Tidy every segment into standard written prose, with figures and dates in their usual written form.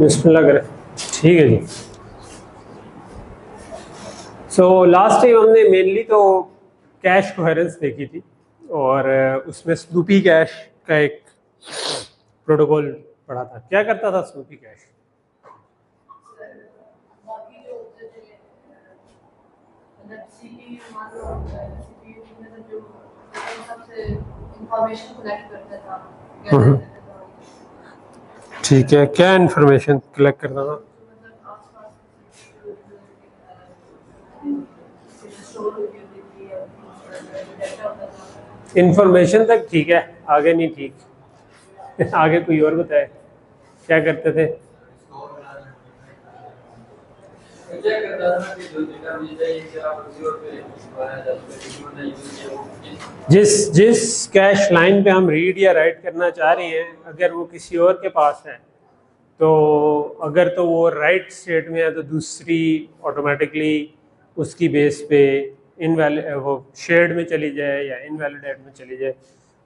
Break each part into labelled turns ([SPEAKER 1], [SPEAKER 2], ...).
[SPEAKER 1] बिस्मिल्लाह करें। ठीक है जी। सो लास्ट टाइम हमने मेनली तो कैश कोहेरेंस देखी थी और उसमें स्नूपी कैश का एक प्रोटोकॉल पढ़ा था। क्या करता था स्नूपी कैश?
[SPEAKER 2] बाकी जो होते थे मतलब सीपीयू मान लो सीपीयू में जो सबसे इंफॉर्मेशन कलेक्ट करता था गैदर करता था।
[SPEAKER 1] ठीक है, क्या इंफॉर्मेशन कलेक्ट करता था?
[SPEAKER 2] मतलब आसपास की स्टोर हुई होती थी डेटा होता था।
[SPEAKER 1] इंफॉर्मेशन तक ठीक है, आगे नहीं ठीक। आगे कोई और बताए क्या करते थे? जिस जिस कैश लाइन पे हम रीड या राइट करना चाह रहे हैं, अगर वो किसी और के पास है तो अगर तो वो राइट स्टेट में है तो दूसरी ऑटोमेटिकली उसकी बेस पे इनवैलिड वो शेयर्ड में चली जाए या इनवैलिडेट में चली जाए।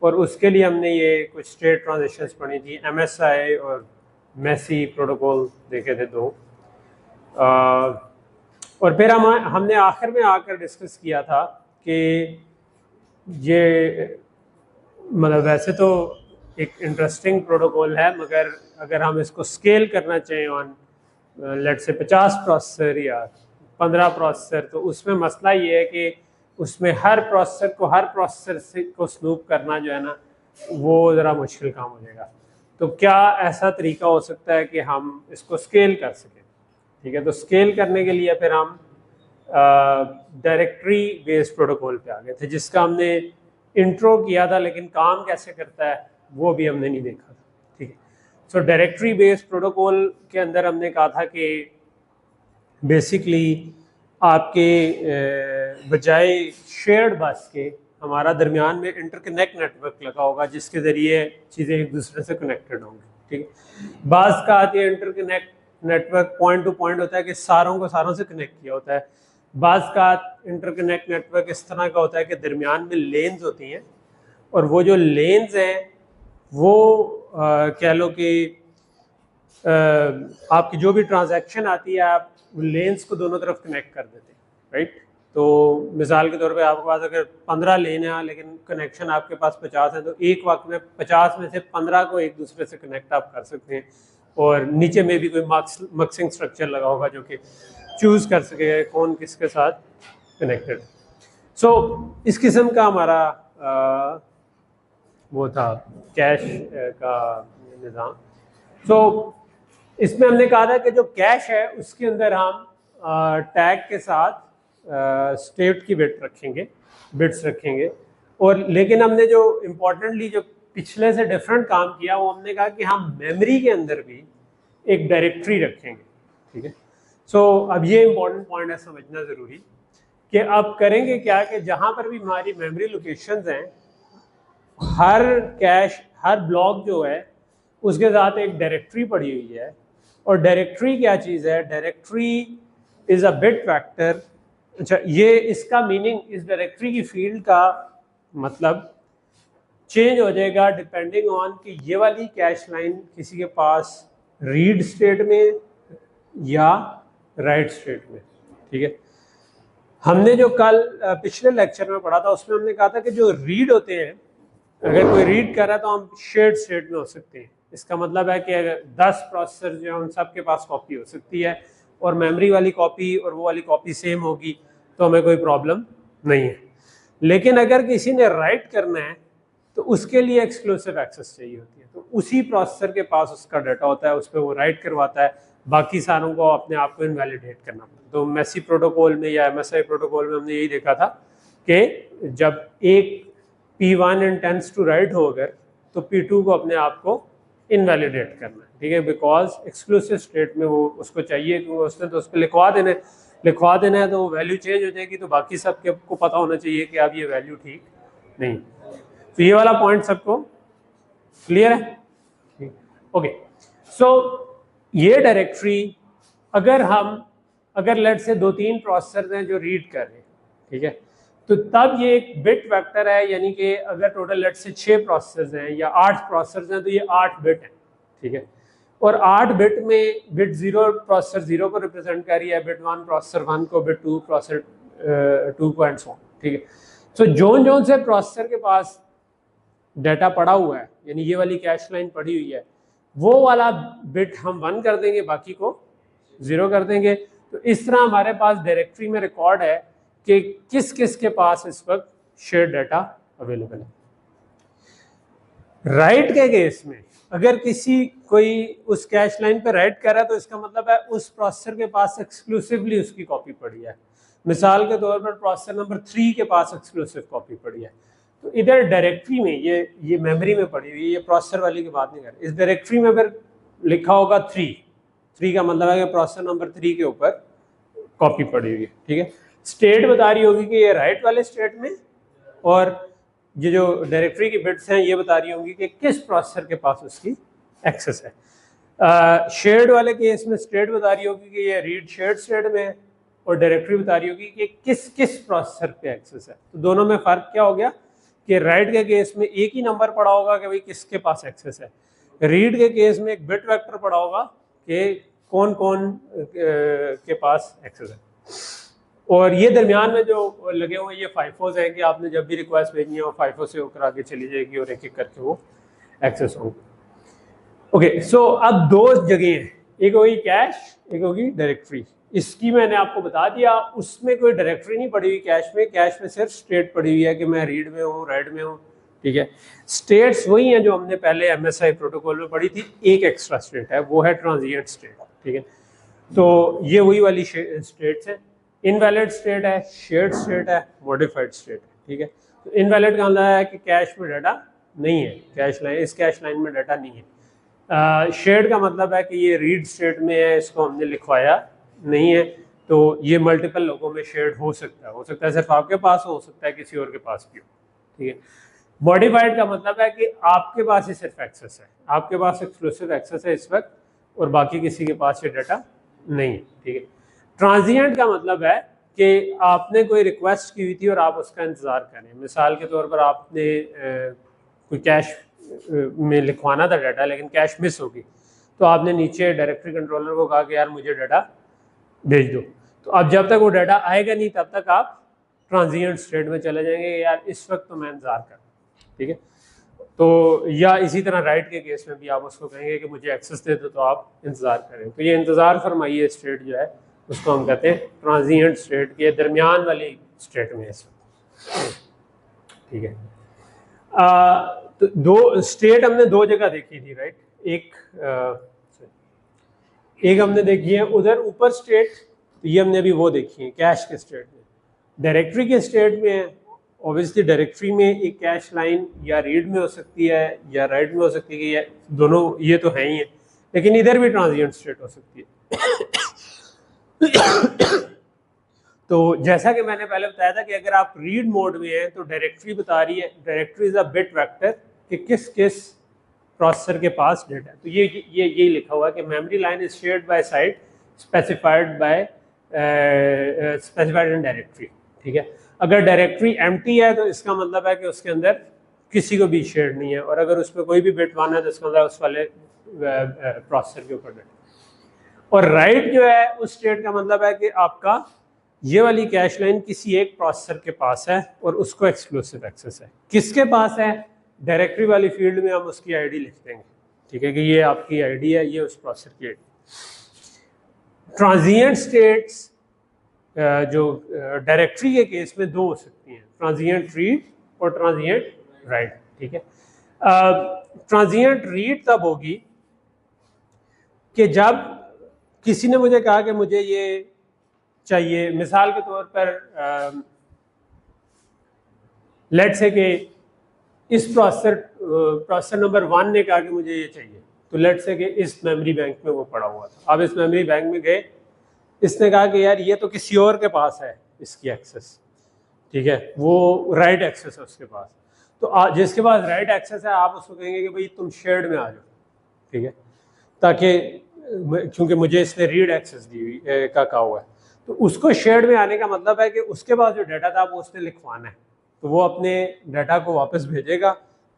[SPEAKER 1] और उसके लिए हमने ये कुछ स्टेट ट्रांजिशंस पढ़ी थी, एमएसआई और मेसी प्रोटोकॉल देखे थे दो। और फिर हमने आखिर में आकर डिस्कस किया था कि ये मतलब वैसे तो एक इंटरेस्टिंग प्रोटोकॉल है, मगर अगर हम इसको स्केल करना चाहें ऑन लेट से 50 प्रोसेसर या 15 प्रोसेसर, तो उसमें मसला ये है कि उसमें हर प्रोसेसर से को स्नूप करना जो है ना, वो ज़रा मुश्किल काम हो जाएगा। तो क्या ऐसा तरीका हो सकता है कि हम इसको स्केल कर सकें? ठीक है, तो स्केल करने के लिए फिर हम डायरेक्टरी बेस्ड प्रोटोकॉल पे आ गए थे, जिसका हमने इंट्रो किया था, लेकिन काम कैसे करता है वो भी हमने नहीं देखा था। ठीक है, सो डायरेक्टरी बेस्ड प्रोटोकॉल के अंदर हमने कहा था कि बेसिकली आपके बजाय शेयर्ड बस के हमारा दरमियान में इंटरकनेक्ट नेटवर्क लगा होगा, जिसके ज़रिए चीज़ें एक दूसरे से कनेक्टेड होंगी। ठीक है, बाज़ का आती है interconnect network point two point होता है कि सारों को सारों से कनेक्ट किया होता है। बाज़ का इंटरकनेक्ट नेटवर्क इस तरह का होता है कि दरमियान में लेन्स होती हैं, और वो जो लेन्स हैं वो कह लो कि आपकी जो भी ट्रांजैक्शन आती है आप लेन्स को दोनों तरफ कनेक्ट कर देते हैं, राइट। तो मिसाल के तौर पे आपके पास अगर 15 लेन है लेकिन कनेक्शन आपके पास 50 है, तो एक वक्त में 50 में से 15 को एक दूसरे से कनेक्ट आप कर सकते हैं। और नीचे में भी कोई मक्सिंग स्ट्रक्चर लगा होगा जो कि चूज कर सकेगा कौन किसके साथ कनेक्टेड। सो इस किस्म का हमारा वो था कैश का निज़ाम। सो इसमें हमने कहा था कि जो कैश है उसके अंदर हम टैग के साथ स्टेट की बिट्स रखेंगे। और लेकिन हमने जो इम्पोर्टेंटली जो पिछले से डिफरेंट काम किया, वो हमने कहा कि हम मेमोरी के अंदर भी एक डायरेक्टरी रखेंगे। ठीक है, सो अब ये इम्पोर्टेंट पॉइंट है समझना ज़रूरी कि अब करेंगे क्या कि जहाँ पर भी हमारी मेमोरी लोकेशंस हैं, हर ब्लॉक जो है उसके साथ एक डायरेक्टरी पड़ी हुई है। और डायरेक्टरी क्या चीज़ है? Directory is a bit factor. अच्छा, ये इसका मीनिंग, इस डायरेक्टरी की फील्ड का मतलब चेंज हो जाएगा डिपेंडिंग ऑन कि ये वाली कैश लाइन किसी के पास रीड स्टेट में या राइट स्टेट में। ठीक है, हमने जो कल पिछले लेक्चर में पढ़ा था उसमें हमने कहा था कि जो रीड होते हैं, अगर कोई रीड कर रहा है तो हम शेयर्ड स्टेट में हो सकते हैं। इसका मतलब है कि अगर 10 प्रोसेसर जो है उन सब के पास कॉपी हो सकती है और मेमोरी वाली कॉपी और वो वाली कॉपी सेम होगी, तो हमें कोई प्रॉब्लम नहीं है। लेकिन अगर किसी ने राइट करना है तो उसके लिए एक्सक्लूसिव एक्सेस चाहिए होती है, तो उसी प्रोसेसर के पास उसका डाटा होता है, उस पर वो राइट करवाता है, बाकी सारों को अपने आप को इनवैलिडेट करना पड़ता है। तो मेसी प्रोटोकॉल में या एमएसआई प्रोटोकॉल में हमने यही देखा था कि जब एक P1 इंटेंड्स टू राइट हो अगर, तो P2 को अपने आप को इनवैलिडेट करना है। ठीक है, बिकॉज एक्सक्लूसिव स्टेट में वो उसको चाहिए, क्योंकि उसने तो उस पर लिखवा देना है, तो वो वैल्यू चेंज हो जाएगी, तो बाकी सबके को पता होना चाहिए कि अब ये वैल्यू ठीक नहीं। तो ये वाला पॉइंट सबको क्लियर है? ओके, सो ये डायरेक्टरी अगर लेट से 2-3 प्रोसेसर हैं जो रीड कर रहे हैं, ठीक है, तो तब ये एक बिट वेक्टर है, यानी कि अगर टोटल लेट से 6 प्रोसेसर हैं या 8 प्रोसेसर हैं तो ये 8 बिट हैं। ठीक है, और 8 बिट में बिट 0 प्रोसेसर 0 को रिप्रेजेंट कर रही है, बिट 1 प्रोसेसर 1 को, बिट 2 प्रोसेसर 2 को, एंड सो ऑन, ठीक है। सो जोन जोन से प्रोसेसर के पास डाटा पड़ा हुआ है, यानी ये वाली कैश लाइन पड़ी हुई है, वो वाला बिट हम 1 कर देंगे, बाकी को 0 कर देंगे। तो इस तरह हमारे पास डायरेक्टरी में रिकॉर्ड है कि किस किस के पास इस वक्त शेयर डाटा अवेलेबल है। राइट के केस में अगर किसी कोई उस कैश लाइन पे राइट कर रहा है तो इसका मतलब है उस प्रोसेसर के पास एक्सक्लूसिवली उसकी कॉपी पड़ी है। मिसाल के तौर पर प्रोसेसर नंबर 3 के पास एक्सक्लूसिव कॉपी पड़ी है, तो इधर डायरेक्टरी में ये मेमोरी में पड़ी हुई है, ये प्रोसेसर वाली की बात नहीं कर रही। इस डायरेक्टरी में अगर लिखा होगा 3 का मतलब है कि प्रोसेसर नंबर 3 के ऊपर कॉपी पड़ी हुई है, ठीक है। स्टेट बता रही होगी कि ये राइट वाले स्टेट में, और ये जो डायरेक्टरी की बिट्स हैं ये बता रही होंगी कि किस प्रोसेसर के पास उसकी एक्सेस है। शेयर्ड वाले केस में स्टेट बता रही होगी कि ये रीड शेयर्ड स्टेट में है, और डायरेक्टरी बता रही होगी कि किस किस प्रोसेसर पे एक्सेस है। तो दोनों में फ़र्क क्या हो गया कि राइट के केस में एक ही नंबर पड़ा होगा कि भाई किसके पास एक्सेस है, रीड के केस में एक बिट वेक्टर पड़ा होगा कि कौन कौन के पास एक्सेस है। और ये दरमियान में जो लगे हुए ये फाइफोज हैं कि आपने जब भी रिक्वेस्ट भेजनी है वो फाइफो से होकर आगे चली जाएगी और एक एक करके वो एक्सेस होंगे। ओके, सो अब 2 जगह हैं, एक होगी कैश, एक होगी डायरेक्टरी। इसकी मैंने आपको बता दिया, उसमें कोई डायरेक्टरी नहीं पड़ी हुई कैश में सिर्फ स्टेट पड़ी हुई है कि मैं रीड में हूँ, राइट में हूँ, ठीक है। स्टेट्स वही हैं जो हमने पहले MSI प्रोटोकॉल में पढ़ी थी, एक एक्स्ट्रा स्टेट है, वो है ट्रांजिएंट स्टेट, ठीक है। तो ये वही वाली स्टेट्स हैं। इनवैलिड स्टेट है, शेयर्ड स्टेट है, मॉडिफाइड स्टेट है, ठीक है। तो इनवैलिड का मतलब है कि कैश में डाटा नहीं है, इस कैश लाइन में डाटा नहीं है। शेयर्ड का मतलब है कि ये रीड स्टेट में है, इसको हमने लिखवाया नहीं है, तो ये मल्टीपल लोगों में शेयर्ड हो सकता है सिर्फ आपके पास हो सकता है किसी और के पास भी हो, ठीक है। मॉडिफाइड का मतलब है कि आपके पास ही सिर्फ एक्सेस है, आपके पास एक्सक्लूसिव एक्सेस है इस वक्त, और बाकी किसी के पास ये डाटा नहीं है, ठीक है। ट्रांजिएंट का मतलब है कि आपने कोई रिक्वेस्ट की हुई थी और आप उसका इंतज़ार करें। मिसाल के तौर पर आपने कोई कैश में लिखवाना था डाटा, लेकिन कैश मिस होगी, तो आपने नीचे डायरेक्टरी कंट्रोलर को कहा कि यार मुझे डाटा भेज दो। तो अब जब तक वो डाटा आएगा नहीं तब तक आप ट्रांजिएंट स्टेट में चले जाएंगे, यार इस वक्त तो मैं इंतज़ार कर, ठीक है। तो या इसी तरह राइट के केस में भी आप उसको कहेंगे कि मुझे एक्सेस दे दो, तो आप इंतज़ार करें। तो ये इंतज़ार फरमाइए स्टेट जो है उसको हम कहते हैं ट्रांजिएंट स्टेट के दरमियान वाली स्टेट में इस वक्त, ठीक है। तो 2 स्टेट हमने 2 जगह देखी थी, राइट। एक हमने देखी है उधर ऊपर स्टेट, तो ये हमने अभी वो देखी है कैश के स्टेट में। डायरेक्टरी के स्टेट में ऑब्वियसली डायरेक्टरी में एक कैश लाइन या रीड में हो सकती है या राइट में हो सकती है, ये दोनों ये तो है ही है, लेकिन इधर भी ट्रांजिएंट स्टेट हो सकती है। तो जैसा कि मैंने पहले बताया था कि अगर आप रीड मोड में हैं तो डायरेक्टरी बता रही है, directory is a bit vector कि किस किस प्रोसेसर के पास डेटा है। तो ये लिखा हुआ है कि memory line is shared by site specified in directory, ठीक है। अगर डायरेक्टरी एम्प्टी है तो इसका मतलब है कि उसके अंदर किसी को भी शेयर नहीं है, और अगर उसमें कोई भी बिट 1 है तो इसका मतलब उस वाले प्रोसेसर के ऊपर डाटा। और राइट जो है उस स्टेट का मतलब है कि आपका ये वाली कैश लाइन किसी एक प्रोसेसर के पास है और उसको एक्सक्लूसिव एक्सेस है। किसके पास है, डायरेक्टरी वाली फील्ड में हम उसकी आईडी लिख देंगे, ठीक है, कि ये आपकी आईडी है, ये उस प्रोसेसर की आईडी। ट्रांजिएंट स्टेट्स जो डायरेक्टरी के केस में 2 हो सकती हैं, ट्रांजिएंट रीड और ट्रांजिएंट राइट, ठीक है। ट्रांजिएंट रीड तब होगी कि जब किसी ने मुझे कहा कि मुझे ये चाहिए, मिसाल के तौर पर लेट्स से कि इस प्रोसेसर नंबर 1 ने कहा कि मुझे ये चाहिए, तो लेट्स से कि इस मेमोरी बैंक में वो पड़ा हुआ था। अब इस मेमोरी बैंक में गए, इसने कहा कि यार ये तो किसी और के पास है इसकी एक्सेस, ठीक है, वो राइट एक्सेस है उसके पास। तो जिसके पास राइट एक्सेस है आप उसको कहेंगे कि भाई तुम शेयर्ड में आ जाओ, ठीक है, ताकि क्योंकि मुझे इसने रीड एक्सेस दी हुई का कहा हुआ है, तो उसको शेयर्ड में आने का मतलब है कि उसके पास जो डाटा था वो उसने लिखवाना है, तो वो अपने डाटा को वापस भेजेगा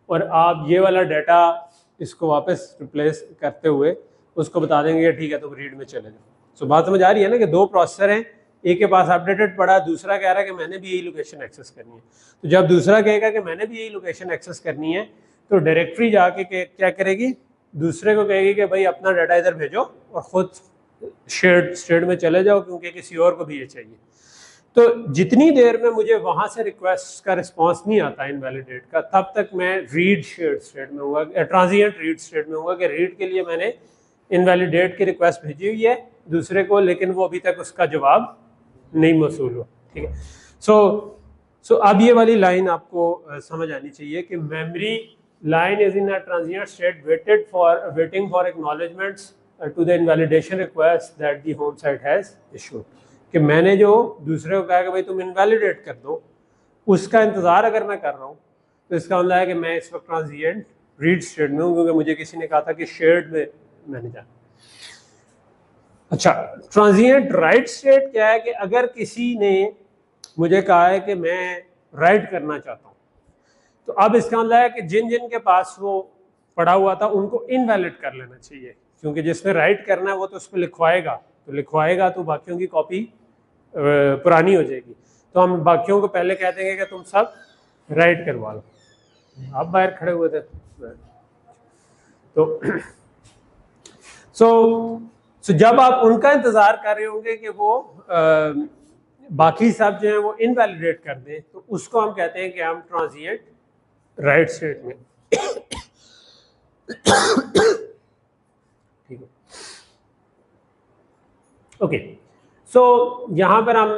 [SPEAKER 1] और आप ये वाला डाटा इसको वापस रिप्लेस करते हुए उसको बता देंगे कि ठीक है तुम रीड में चले जाओ। सो बात समझ आ रही है ना कि दो प्रोसेसर हैं, एक के पास अपडेटेड पड़ा, दूसरा कह रहा है कि मैंने भी यही लोकेशन एक्सेस करनी है। तो जब दूसरा कहेगा कि मैंने भी यही लोकेशन एक्सेस करनी है तो डायरेक्टरी जाके क्या करेगी, दूसरे को कहेगी कि भाई अपना डाटा इधर भेजो और खुद शेयर्ड स्टेट में चले जाओ क्योंकि किसी और को भी ये चाहिए। तो जितनी देर में मुझे वहां से रिक्वेस्ट का रिस्पांस नहीं आता इनवैलिडेट का, तब तक मैं रीड शेयर्ड स्टेट में होगा, ट्रांजिएंट रीड स्टेट में होगा कि रीड के लिए मैंने इनवैलिडेट की रिक्वेस्ट भेजी हुई है दूसरे को, लेकिन वो अभी तक उसका जवाब नहीं मौसूल हुआ। ठीक है। सो अब ये वाली लाइन आपको समझ आनी चाहिए कि memory line is in a transient state waiting for acknowledgements to the invalidation request that the home site has issued. कि मैंने जो दूसरे को कहा कि भाई तुम इनवैलिडेट कर दो, उसका इंतज़ार अगर मैं कर रहा हूँ तो इसका मतलब है कि मैं इस वक्त ट्रांजिएंट रीड स्टेट में हूँ, क्योंकि मुझे किसी ने कहा था कि शेयर्ड में मैंने जाना। अच्छा, ट्रांजिएंट राइट स्टेट क्या है कि अगर किसी ने मुझे कहा है कि मैं राइट करना चाहता हूँ, तो अब इसका मतलब है कि जिन जिन के पास वो पड़ा हुआ था उनको इनवैलिड कर लेना चाहिए, क्योंकि जिसने राइट करना है वो तो उस पर लिखवाएगा तो बाकियों की कॉपी पुरानी हो जाएगी। तो हम बाकियों को पहले कह देंगे कि तुम सब राइट करवा लो। आप बाहर खड़े हुए थे तो सो जब आप उनका इंतजार कर रहे होंगे कि वो बाकी सब जो है वो इनवैलिडेट कर दें, तो उसको हम कहते हैं कि हम ट्रांजिएंट राइट स्टेट में। ठीक है, ओके। सो यहाँ पर हम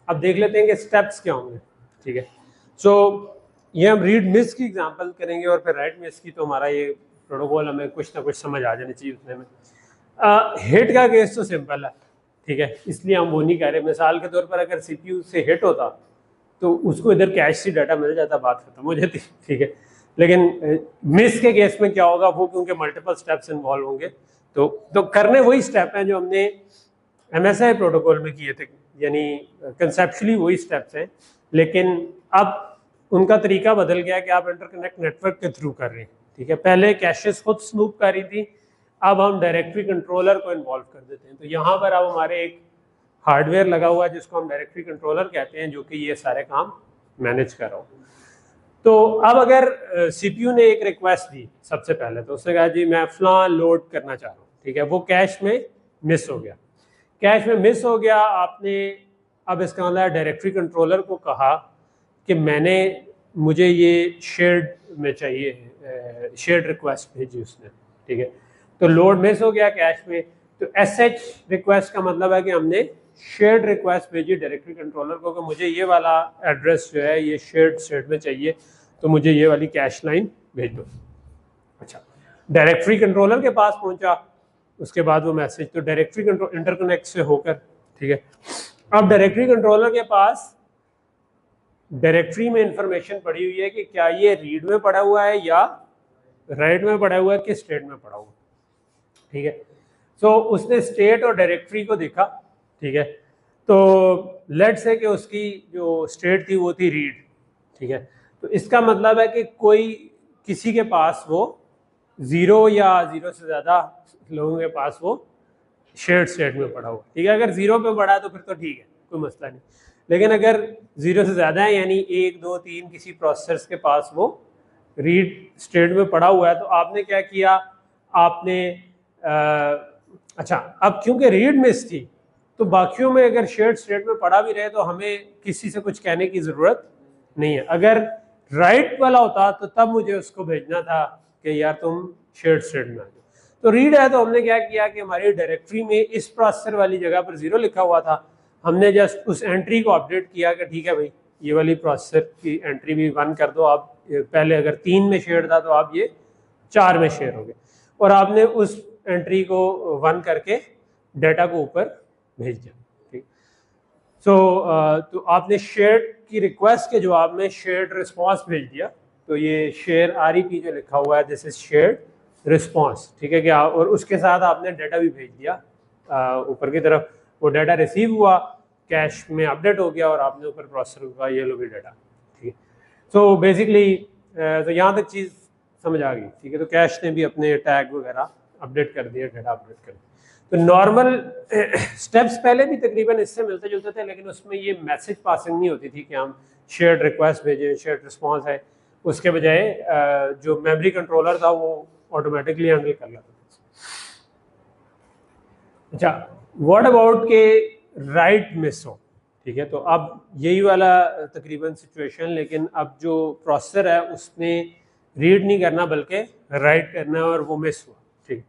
[SPEAKER 1] अब देख लेते हैं कि स्टेप्स क्या होंगे। ठीक है, सो ये हम रीड मिस की एग्जांपल करेंगे और फिर राइट मिस की, तो हमारा ये प्रोटोकॉल हमें कुछ ना कुछ समझ आ जानी चाहिए उतने में। हिट का केस तो सिंपल है, ठीक है, इसलिए हम वो नहीं कह रहे। मिसाल के तौर पर अगर सीपीयू से हिट होता तो उसको इधर कैश से डाटा मिल जाता, बात खत्म हो जाती। ठीक है, लेकिन मिस के केस में क्या होगा, वो क्योंकि मल्टीपल स्टेप्स इन्वॉल्व होंगे, तो करने वही स्टेप हैं जो हमने MSI प्रोटोकॉल में किए थे, यानी कंसेप्चुअली वही स्टेप्स हैं, लेकिन अब उनका तरीका बदल गया कि आप इंटरकनेक्ट नेटवर्क के थ्रू कर रहे हैं। ठीक है, पहले कैशेस खुद स्नूप कर रही थी, अब हम डायरेक्टरी कंट्रोलर को इन्वॉल्व कर देते हैं। तो यहाँ पर अब हमारे एक हार्डवेयर लगा हुआ है जिसको हम डायरेक्टरी कंट्रोलर कहते हैं, जो कि ये सारे काम मैनेज कर रहा हूँ। तो अब अगर सीपीयू ने एक रिक्वेस्ट दी सबसे पहले, तो उसने कहा जी मैं फलां लोड करना चाह रहा हूँ, ठीक है, वो कैश में मिस हो गया, आपने अब इसका मतलब डायरेक्टरी कंट्रोलर को कहा कि मुझे ये शेयर्ड में चाहिए, शेयर्ड रिक्वेस्ट भेजी उसने। ठीक है, तो लोड मिस हो गया कैश में, तो SH रिक्वेस्ट का मतलब है कि हमने शेयर्ड रिक्वेस्ट भेजी डायरेक्टरी कंट्रोलर को कि मुझे ये वाला एड्रेस जो है ये शेयर्ड स्टेट में चाहिए, तो मुझे ये वाली कैश लाइन भेज दो। अच्छा, डायरेक्टरी कंट्रोलर के पास पहुंचा, उसके बाद वो मैसेज तो डायरेक्टरी कंट्रोल इंटरकनेक्ट से होकर, ठीक है, अब डायरेक्टरी कंट्रोलर के पास डायरेक्टरी में इंफॉर्मेशन पड़ी हुई है कि क्या ये रीड में पड़ा हुआ है या राइट में पड़ा हुआ है, किस स्टेट में पड़ा हुआ है। ठीक है, सो उसने स्टेट और डायरेक्टरी को देखा। ठीक है, तो लेट्स से कि उसकी जो स्टेट थी वो थी रीड। ठीक है, तो इसका मतलब है कि किसी के पास वो 0 या 0 से ज़्यादा लोगों के पास वो शेयर्ड स्टेट में पड़ा हुआ। ठीक है, अगर 0 पे पड़ा है तो फिर तो ठीक है, कोई मसला नहीं, लेकिन अगर 0 से ज़्यादा है यानी 1, 2, 3 किसी प्रोसेसर्स के पास वो रीड स्टेट में पड़ा हुआ है, तो आपने क्या किया, आपने अच्छा, अब क्योंकि रीड मिस थी तो बाकियों में अगर शेयर्ड स्टेट में पड़ा भी रहे तो हमें किसी से कुछ कहने की ज़रूरत नहीं है। अगर राइट वाला होता तो तब मुझे उसको भेजना था कि यार तुम शेयर्ड स्टेट में आ जाओ। तो रीड है, तो हमने क्या किया कि हमारी डायरेक्टरी में इस प्रोसेसर वाली जगह पर 0 लिखा हुआ था, हमने जस्ट उस एंट्री को अपडेट किया कि ठीक है भाई ये वाली प्रोसेसर की एंट्री भी 1 कर दो आप, पहले अगर 3 में शेयर था तो आप ये 4 में शेयर हो गए, और आपने उस एंट्री को 1 करके डाटा को ऊपर भेज दिया। ठीक, तो आपने शेयर्ड की रिक्वेस्ट के जवाब में शेयर्ड रिस्पॉन्स भेज दिया, तो ये शेयर REP जो लिखा हुआ है दिस इज शेयर्ड रिस्पॉन्स। ठीक है क्या, और उसके साथ आपने डाटा भी भेज दिया ऊपर की तरफ, वो डाटा रिसीव हुआ, कैश में अपडेट हो गया और आपने ऊपर प्रोसेसर का ये लो भी डाटा। ठीक है, सो बेसिकली तो यहाँ तक चीज़ समझ आ गई। ठीक है, तो कैश ने भी अपने टैग वगैरह अपडेट कर दिया, डेटा अपडेट कर दिया। तो नॉर्मल स्टेप्स पहले भी तकरीबन इससे मिलते जुलते थे, लेकिन उसमें ये मैसेज पासिंग नहीं होती थी कि हम शेयर्ड रिक्वेस्ट भेजें, शेयर्ड रिस्पॉन्स है, उसके बजाय जो मेमोरी कंट्रोलर था वो ऑटोमेटिकली हैंडल कर लेता था। अच्छा, व्हाट अबाउट के राइट मिस हो, ठीक है, तो अब यही वाला तकरीबन सिचुएशन, लेकिन अब जो प्रोसेसर है उसने रीड नहीं करना बल्कि राइट करना है और वो मिस हुआ, ठीक।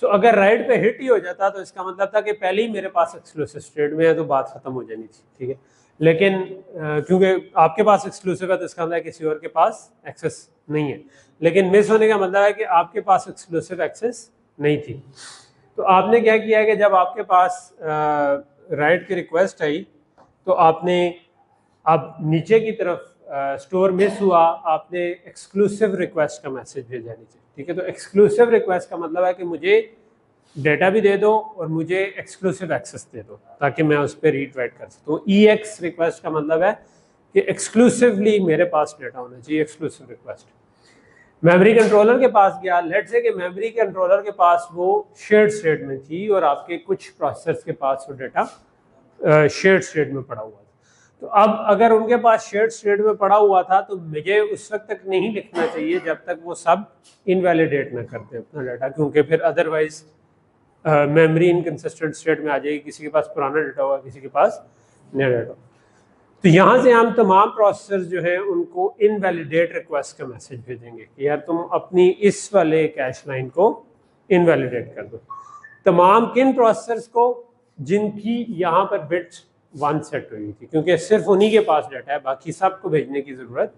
[SPEAKER 1] तो अगर राइट पे हिट ही हो जाता तो इसका मतलब था कि पहले ही मेरे पास एक्सक्लूसिव स्टेट में है, तो बात खत्म हो जानी थी, ठीक है। लेकिन क्योंकि आपके पास एक्सक्लूसिव है तो इसका मतलब है किसी और के पास एक्सेस नहीं है, लेकिन मिस होने का मतलब है कि आपके पास एक्सक्लूसिव एक्सेस नहीं थी। तो आपने क्या किया कि जब आपके पास राइट की रिक्वेस्ट आई तो आपने अब नीचे की तरफ स्टोर मिस हुआ, आपने एक्सक्लूसिव रिक्वेस्ट का मैसेज भेजा नीचे, ठीक है। तो एक्सक्लूसिव रिक्वेस्ट का मतलब है कि मुझे डेटा भी दे दो और मुझे एक्सक्लूसिव एक्सेस दे दो ताकि मैं उस पर रीड राइट कर सकूँ। तो EX रिक्वेस्ट का मतलब है कि एक्सक्लूसिवली मेरे पास डेटा होना चाहिए, एक्सक्लूसिव रिक्वेस्ट। मेमोरी कंट्रोलर के पास गया, लेट से कि मेमोरी कंट्रोलर के पास वो शेयर्ड स्टेट में थी और आपके कुछ प्रोसेसर्स के पास वो डेटा शेयर्ड स्टेट में पड़ा हुआ था। तो अब अगर उनके पास शेयर्ड स्टेट में पड़ा हुआ था तो मुझे उस वक्त तक नहीं लिखना चाहिए जब तक वो सब इनवैलिडेट ना करते अपना डाटा, क्योंकि फिर अदरवाइज मेमोरी इनकंसिस्टेंट स्टेट में आ जाएगी, किसी के पास पुराना डाटा होगा, किसी के पास नया डाटा। तो यहाँ से हम तमाम प्रोसेसर जो है उनको इनवैलिडेट रिक्वेस्ट का मैसेज भेजेंगे कि यार तुम अपनी इस वाले कैश लाइन को इनवैलिडेट कर दो। तमाम किन प्रोसेसर्स को? जिनकी यहाँ पर बिट्स 1 सेट हुई थी, क्योंकि सिर्फ उन्हीं के पास डाटा है, बाकी सबको भेजने की ज़रूरत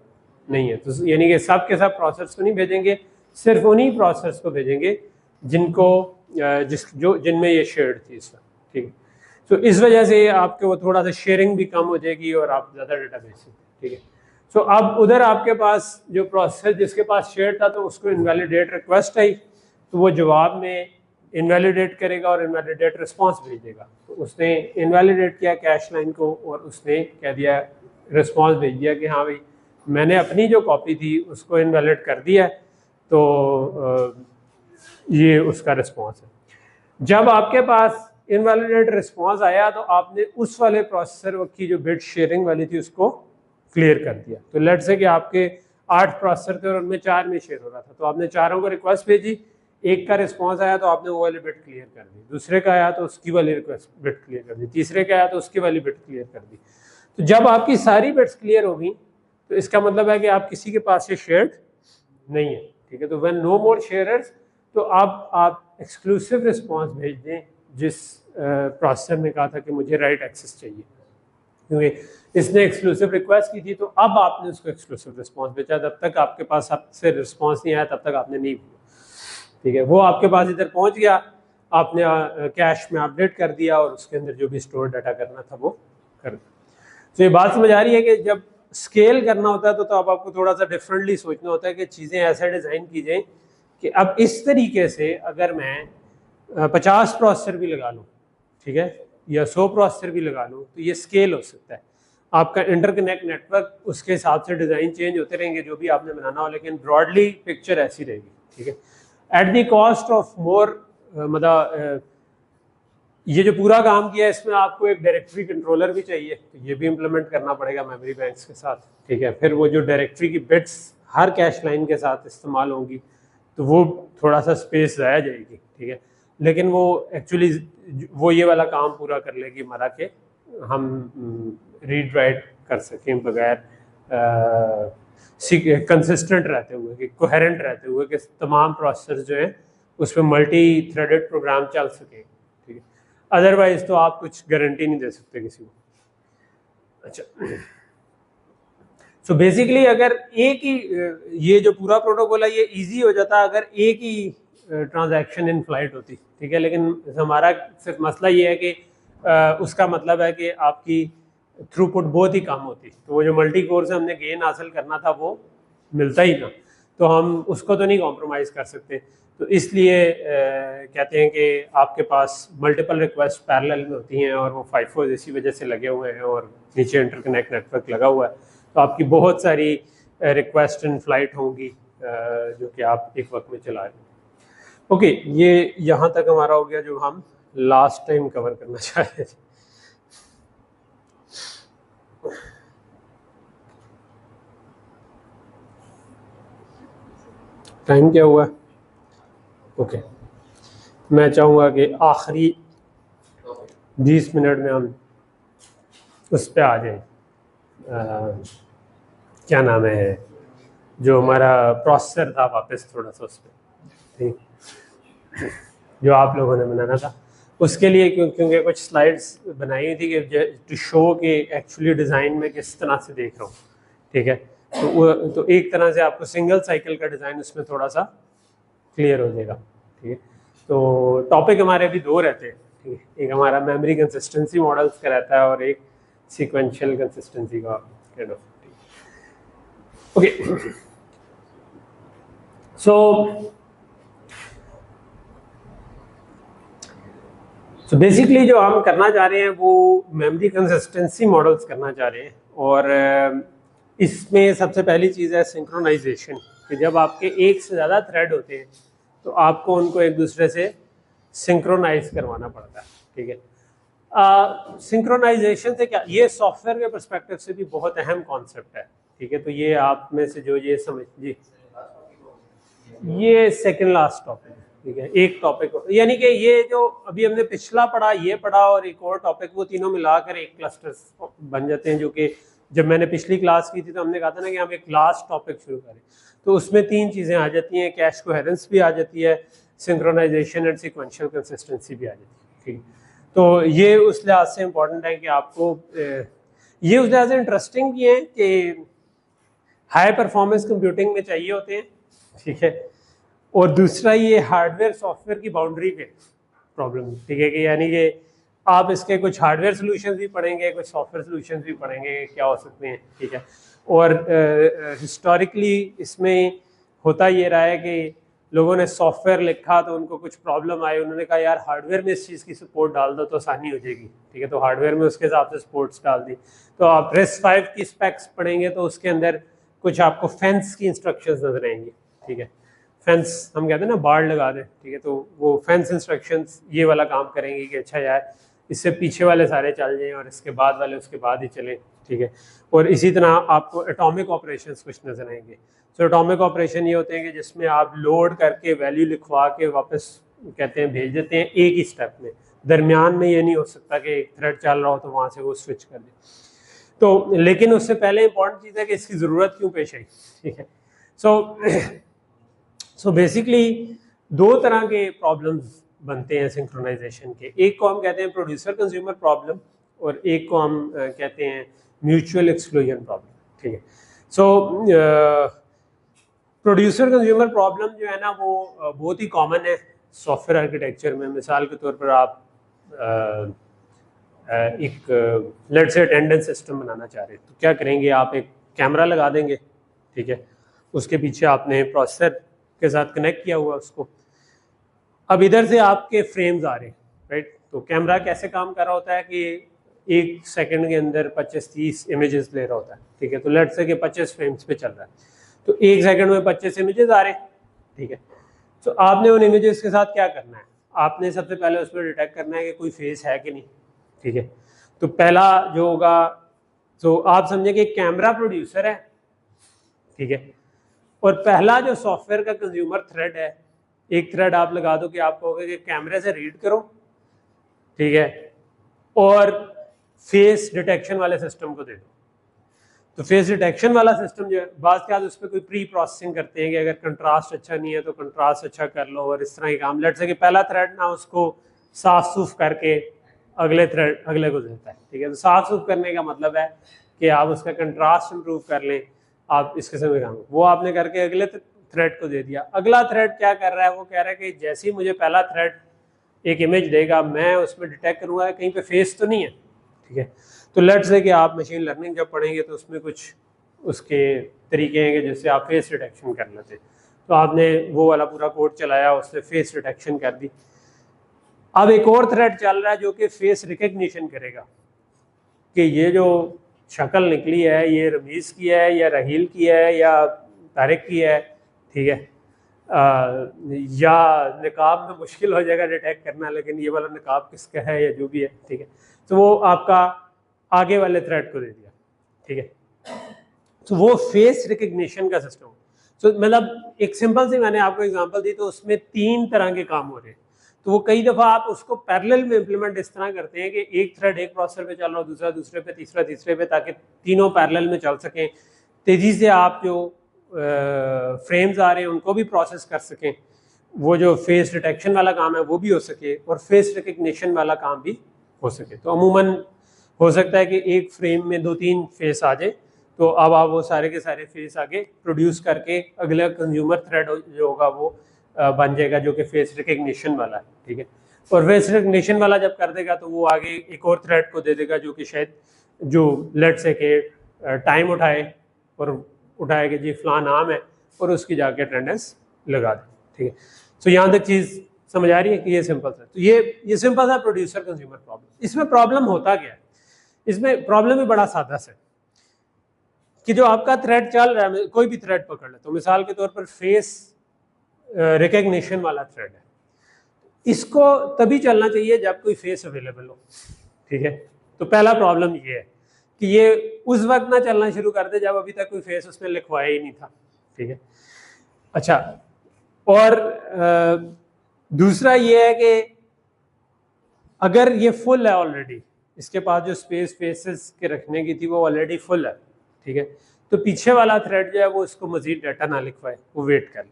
[SPEAKER 1] नहीं है। तो यानी कि सब के सब प्रोसेसर्स को नहीं भेजेंगे, सिर्फ उन्हीं प्रोसेसर्स को भेजेंगे जिनको जिनमें ये शेयर्ड थी इस वक्त, ठीक है। तो इस वजह से आपके वो थोड़ा सा शेयरिंग भी कम हो जाएगी और आप ज़्यादा डाटा भेज सकते हैं, ठीक है। सो अब उधर आपके पास जो प्रोसेसर जिसके पास शेयर था तो उसको इनवैलिडेट रिक्वेस्ट आई, तो वो जवाब में इनवैलिडेट करेगा और इनवैलिडेट रिस्पांस भेज देगा। तो उसने इनवैलिडेट किया कैश लाइन को और उसने कह दिया, रिस्पांस भेज दिया कि हाँ भाई मैंने अपनी जो कॉपी थी उसको इनवैलिड कर दिया, तो ये उसका रिस्पांस है। जब आपके पास इनवैलिडेट रिस्पांस आया तो आपने उस वाले प्रोसेसर की जो बिट शेयरिंग वाली थी उसको क्लियर कर दिया। तो लेट से कि आपके 8 प्रोसेसर थे और उनमें 4 में शेयर हो रहा था, तो आपने चारों को रिक्वेस्ट भेजी, एक का रिस्पांस आया तो आपने वो वाली बिट क्लियर कर दी, दूसरे का आया तो उसकी वाली रिक्वेस्ट बिट क्लियर कर दी, तीसरे का आया तो उसकी वाली बिट क्लियर कर दी। तो जब आपकी सारी बिट्स क्लियर हो गई तो इसका मतलब है कि आप किसी के पास से शेयर्ड नहीं है, ठीक है। तो व्हेन नो मोर शेयरर्स, तो आप एक्सक्लूसिव रिस्पांस भेज दें जिस प्रोसेसर ने कहा था कि मुझे राइट एक्सेस चाहिए, क्योंकि इसने एक्सक्लूसिव रिक्वेस्ट की थी। तो अब आपने उसको एक्सक्लूसिव रिस्पांस भेजा, जब तक आपके पास आपसे रिस्पांस नहीं आया तब तक आपने नहीं भेजा, ठीक है। वो आपके पास इधर पहुंच गया, आपने कैश में अपडेट कर दिया और उसके अंदर जो भी स्टोर डाटा करना था वो कर दिया। तो ये बात समझ आ रही है कि जब स्केल करना होता है तो अब आपको थोड़ा सा डिफरेंटली सोचना होता है कि चीज़ें ऐसे डिज़ाइन की जाए कि अब इस तरीके से अगर मैं 50 प्रोसेसर भी लगा लूँ, ठीक है, या 100 प्रोसेसर भी लगा लूँ तो ये स्केल हो सकता है। आपका इंटरकनेक्ट नेटवर्क उसके हिसाब से डिज़ाइन चेंज होते रहेंगे जो भी आपने बनाना हो, लेकिन ब्रॉडली पिक्चर ऐसी रहेगी, ठीक है। At the cost of more, मतलब ये जो पूरा काम किया है इसमें आपको एक डायरेक्टरी कंट्रोलर भी चाहिए, तो ये भी इम्प्लीमेंट करना पड़ेगा मेमोरी बैंक्स के साथ, ठीक है। फिर वो जो डायरेक्टरी की बिट्स हर कैश लाइन के साथ इस्तेमाल होंगी तो वो थोड़ा सा स्पेस ज़ाया जाएगी, ठीक है। लेकिन वो एक्चुअली वो ये वाला काम पूरा कर लेगी हमारा कि हम रीड राइट कर सकें बगैर कंसिस्टेंट रहते हुए, कि कोहेरेंट रहते हुए, कि तमाम प्रोसेसर जो है उस पर मल्टी थ्रेडेड प्रोग्राम चल सके, ठीक है। अदरवाइज तो आप कुछ गारंटी नहीं दे सकते किसी को। अच्छा, सो बेसिकली अगर एक ही ये जो पूरा प्रोटोकॉल है ये इजी हो जाता अगर एक ही ट्रांजैक्शन इन फ्लाइट होती, ठीक है। लेकिन हमारा सिर्फ मसला ये है कि उसका मतलब है कि आपकी थ्रूपुट बहुत ही कम होती, तो वो जो मल्टी कोर से हमने गेन हासिल करना था वो मिलता ही ना, तो हम उसको तो नहीं कॉम्प्रोमाइज़ कर सकते। तो इसलिए कहते हैं कि आपके पास मल्टीपल रिक्वेस्ट पैरेलल में होती हैं और वो FIFOs इसी वजह से लगे हुए हैं और नीचे इंटरकनेक्ट नेटवर्क लगा हुआ है, तो आपकी बहुत सारी रिक्वेस्ट इन फ्लाइट होंगी जो कि आप एक वक्त में चला रहे हैं। ओके, ये यहाँ तक हमारा हो गया जो हम लास्ट टाइम कवर करना चाह रहे थे। टाइम क्या हुआ? ओके, मैं चाहूँगा कि आखिरी 20 मिनट में हम उस पर आ जाएं, क्या नाम है, जो हमारा प्रोसेसर था, वापस थोड़ा सा उस पर, ठीक, जो आप लोगों ने बनाना था उसके लिए, क्योंकि कुछ स्लाइड्स बनाई हुई थी कि टू शो कि एक्चुअली डिज़ाइन में किस तरह से देख रहा हूँ, ठीक है। तो वो तो एक तरह से आपको सिंगल साइकिल का डिज़ाइन उसमें थोड़ा सा क्लियर हो जाएगा, ठीक है। तो टॉपिक हमारे अभी दो रहते हैं, ठीक है, एक हमारा मेमोरी कंसिस्टेंसी मॉडल्स का रहता है और एक सीक्वेंशियल कंसिस्टेंसी का kind of, okay. So basically जो हम करना चाह रहे हैं वो मेमोरी कंसिस्टेंसी मॉडल्स करना चाह रहे हैं, और इसमें सबसे पहली चीज़ है सिंक्रोनाइजेशन, कि जब आपके एक से ज़्यादा थ्रेड होते हैं तो आपको उनको एक दूसरे से सिंक्रोनाइज करवाना पड़ता है, ठीक है। सिंक्रोनाइजेशन से क्या, ये सॉफ्टवेयर के पर्सपेक्टिव से भी बहुत अहम कॉन्सेप्ट है, ठीक है। तो ये आप में से जो ये समझ जी, ये सेकंड लास्ट टॉपिक है, ठीक है। एक टॉपिक यानी कि ये जो अभी हमने पिछला पढ़ा, ये पढ़ा और एक और टॉपिक, वो तीनों मिलाकर एक क्लस्टर बन जाते हैं, जो कि जब मैंने पिछली क्लास की थी तो हमने कहा था ना कि हम एक लास्ट टॉपिक शुरू करें, तो उसमें तीन चीज़ें आ जाती हैं, कैश कोहेरेंस भी आ जाती है, सिंक्रोनाइजेशन एंड सिक्वेंशियल कंसिस्टेंसी भी आ जाती है, ठीक। तो ये उस लिहाज से इम्पोर्टेंट है कि आपको ये उस लिहाज से इंटरेस्टिंग भी है कि हाई परफॉर्मेंस कंप्यूटिंग में चाहिए होते हैं, ठीक है। और दूसरा ये हार्डवेयर सॉफ्टवेयर की बाउंड्री पे प्रॉब्लम, ठीक है, कि यानी कि आप इसके कुछ हार्डवेयर सोल्यूशंस भी पढ़ेंगे, कुछ सॉफ्टवेयर सोल्यूशंस भी पढ़ेंगे, क्या हो सकते हैं, ठीक है। और हिस्टोरिकली इसमें होता ये रहा है कि लोगों ने सॉफ्टवेयर लिखा तो उनको कुछ प्रॉब्लम आई, उन्होंने कहा यार हार्डवेयर में इस चीज़ की सपोर्ट डाल दो तो आसानी हो जाएगी, ठीक है। तो हार्डवेयर में उसके हिसाब से सपोर्ट्स डाल दी। तो आप RISC-V की स्पेक्स पढ़ेंगे तो उसके अंदर कुछ आपको फेंस की इंस्ट्रक्शंस नजर आएंगी, ठीक है। फेंस हम कहते हैं ना, बाड़ लगा दें, ठीक है। तो वो फेंस इंस्ट्रक्शंस ये वाला काम करेंगे कि अच्छा यार इससे पीछे वाले सारे चल जाएं और इसके बाद वाले उसके बाद ही चलें, ठीक है। और इसी तरह आपको एटॉमिक ऑपरेशंस कुछ नजर आएंगे। तो एटॉमिक ऑपरेशन ये होते हैं कि जिसमें आप लोड करके वैल्यू लिखवा के वापस कहते हैं भेज देते हैं एक ही स्टेप में, दरमियान में ये नहीं हो सकता कि एक थ्रेड चल रहा हो तो वहाँ से वो स्विच कर दे। तो लेकिन उससे पहले इंपॉर्टेंट चीज़ है कि इसकी ज़रूरत क्यों पेश आई, ठीक है। सो बेसिकली दो तरह के प्रॉब्लम्स बनते हैं सिंक्रोनाइजेशन के, एक को हम कहते हैं प्रोड्यूसर कंज्यूमर प्रॉब्लम और एक को हम कहते हैं म्यूचुअल एक्सक्लूजन प्रॉब्लम, ठीक है। सो प्रोड्यूसर कंज्यूमर प्रॉब्लम जो है ना वो बहुत ही कॉमन है सॉफ्टवेयर आर्किटेक्चर में। मिसाल के तौर पर आप एक लेट से अटेंडेंस सिस्टम बनाना चाह रहे हैं, तो क्या करेंगे, आप एक कैमरा लगा देंगे, ठीक है। उसके पीछे आपने प्रोसेसर के साथ कनेक्ट किया हुआ उसको, अब इधर से आपके फ्रेम्स आ रहे हैं, राइट। तो कैमरा कैसे काम कर रहा होता है कि एक सेकंड के अंदर 25-30 इमेजेस ले रहा होता है, ठीक है। तो लेट से कि 25 फ्रेम्स पे चल रहा है, तो एक सेकंड में 25 इमेजेस आ रहे हैं, ठीक है। तो आपने उन इमेजेस के साथ क्या करना है, आपने सबसे पहले उसमें डिटेक्ट करना है कि कोई फेस है कि नहीं, ठीक है। तो पहला जो होगा, तो आप समझे कि कैमरा प्रोड्यूसर है, ठीक है, और पहला जो सॉफ्टवेयर का कंज्यूमर थ्रेड है, एक थ्रेड आप लगा दो कि आप कहोगे कि कैमरे से रीड करो, ठीक है, और फेस डिटेक्शन वाले सिस्टम को दे दो। तो फेस डिटेक्शन वाला सिस्टम जो है, बात क्या उस पर कोई प्री प्रोसेसिंग करते हैं कि अगर कंट्रास्ट अच्छा नहीं है तो कंट्रास्ट अच्छा कर लो, और इस तरह के काम। लेट से कि पहला थ्रेड ना उसको साफ सूफ करके अगले थ्रेड अगले को देता है, ठीक है। तो साफ सूफ करने का मतलब है कि आप उसका कंट्रास्ट इंप्रूव कर लें, आप इस किस्म के काम, वो आपने करके अगले थ्रेड को दे दिया। अगला थ्रेड क्या कर रहा है, वो कह रहा है कि जैसे ही मुझे पहला थ्रेड एक इमेज देगा, मैं उसमें डिटेक्ट करूंगा कहीं पे फेस तो नहीं है, ठीक है। तो लेट्स से कि आप मशीन लर्निंग जब पढ़ेंगे तो उसमें कुछ उसके तरीके हैं कि जिससे आप फेस डिटेक्शन कर लेते, तो आपने वो वाला पूरा कोड चलाया, उससे फेस डिटेक्शन कर दी। अब एक और थ्रेड चल रहा है जो कि फेस रिकग्निशन करेगा कि ये जो शक्ल निकली है ये रमीज़ की है या रहील की है या तारिक की है, ठीक है। या निकाब में मुश्किल हो जाएगा डिटेक्ट करना, लेकिन ये वाला निकाब किसका है या जो भी है, ठीक है, तो वो आपका आगे वाले थ्रेड को दे दिया, ठीक है। तो वो फेस रिकग्निशन का सिस्टम। तो मतलब एक सिंपल सी मैंने आपको एग्जांपल दी, तो उसमें 3 तरह के काम हो रहे हैं। तो वो कई दफ़ा आप उसको पैरेलल में इम्प्लीमेंट इस तरह करते हैं कि एक थ्रेड एक प्रोसेसर पे चल रहा हो, दूसरा दूसरे पे, तीसरा तीसरे पे, ताकि तीनों पैरेलल में चल सकें, तेज़ी से आप जो फ्रेम्स आ रहे हैं उनको भी प्रोसेस कर सकें, वो जो फेस डिटेक्शन वाला काम है वो भी हो सके, और फेस रिकग्निशन वाला काम भी हो सके। तो अमूमन हो सकता है कि एक फ्रेम में 2-3 फेस आ जाए, तो अब आप वो सारे के सारे फेस आगे प्रोड्यूस करके अगला कंज्यूमर थ्रेड जो होगा वो बन जाएगा, जो कि फेस रिकग्निशन वाला है, ठीक है। और फेस रिकग्निशन वाला जब कर देगा तो वो आगे एक और थ्रेड को दे देगा, जो कि शायद जो लेट से के टाइम उठाए और उठाए कि जी फलां नाम है, और उसकी जाके अटेंडेंस लगा दे, ठीक है। तो यहाँ तक चीज़ समझ आ रही है कि ये सिंपल था। तो ये सिंपल था प्रोड्यूसर कंज्यूमर प्रॉब्लम। इसमें प्रॉब्लम होता क्या है? इसमें प्रॉब्लम भी बड़ा सादा सा है कि जो आपका थ्रेड चल रहा है, कोई भी थ्रेड पकड़ ले, तो मिसाल के तौर पर फेस रिकग्निशन वाला थ्रेड है, इसको तभी चलना चाहिए जब कोई फेस अवेलेबल हो, ठीक है। तो पहला प्रॉब्लम ये है कि ये उस वक्त ना चलना शुरू कर दे जब अभी तक कोई फेस उसमें लिखवाया ही नहीं था, ठीक है। अच्छा, और दूसरा ये है कि अगर ये फुल है ऑलरेडी, इसके पास जो स्पेस फेसेस के रखने की थी वो ऑलरेडी फुल है, ठीक है, तो पीछे वाला थ्रेड जो है वो इसको मजीद डाटा ना लिखवाए, वो वेट कर ले,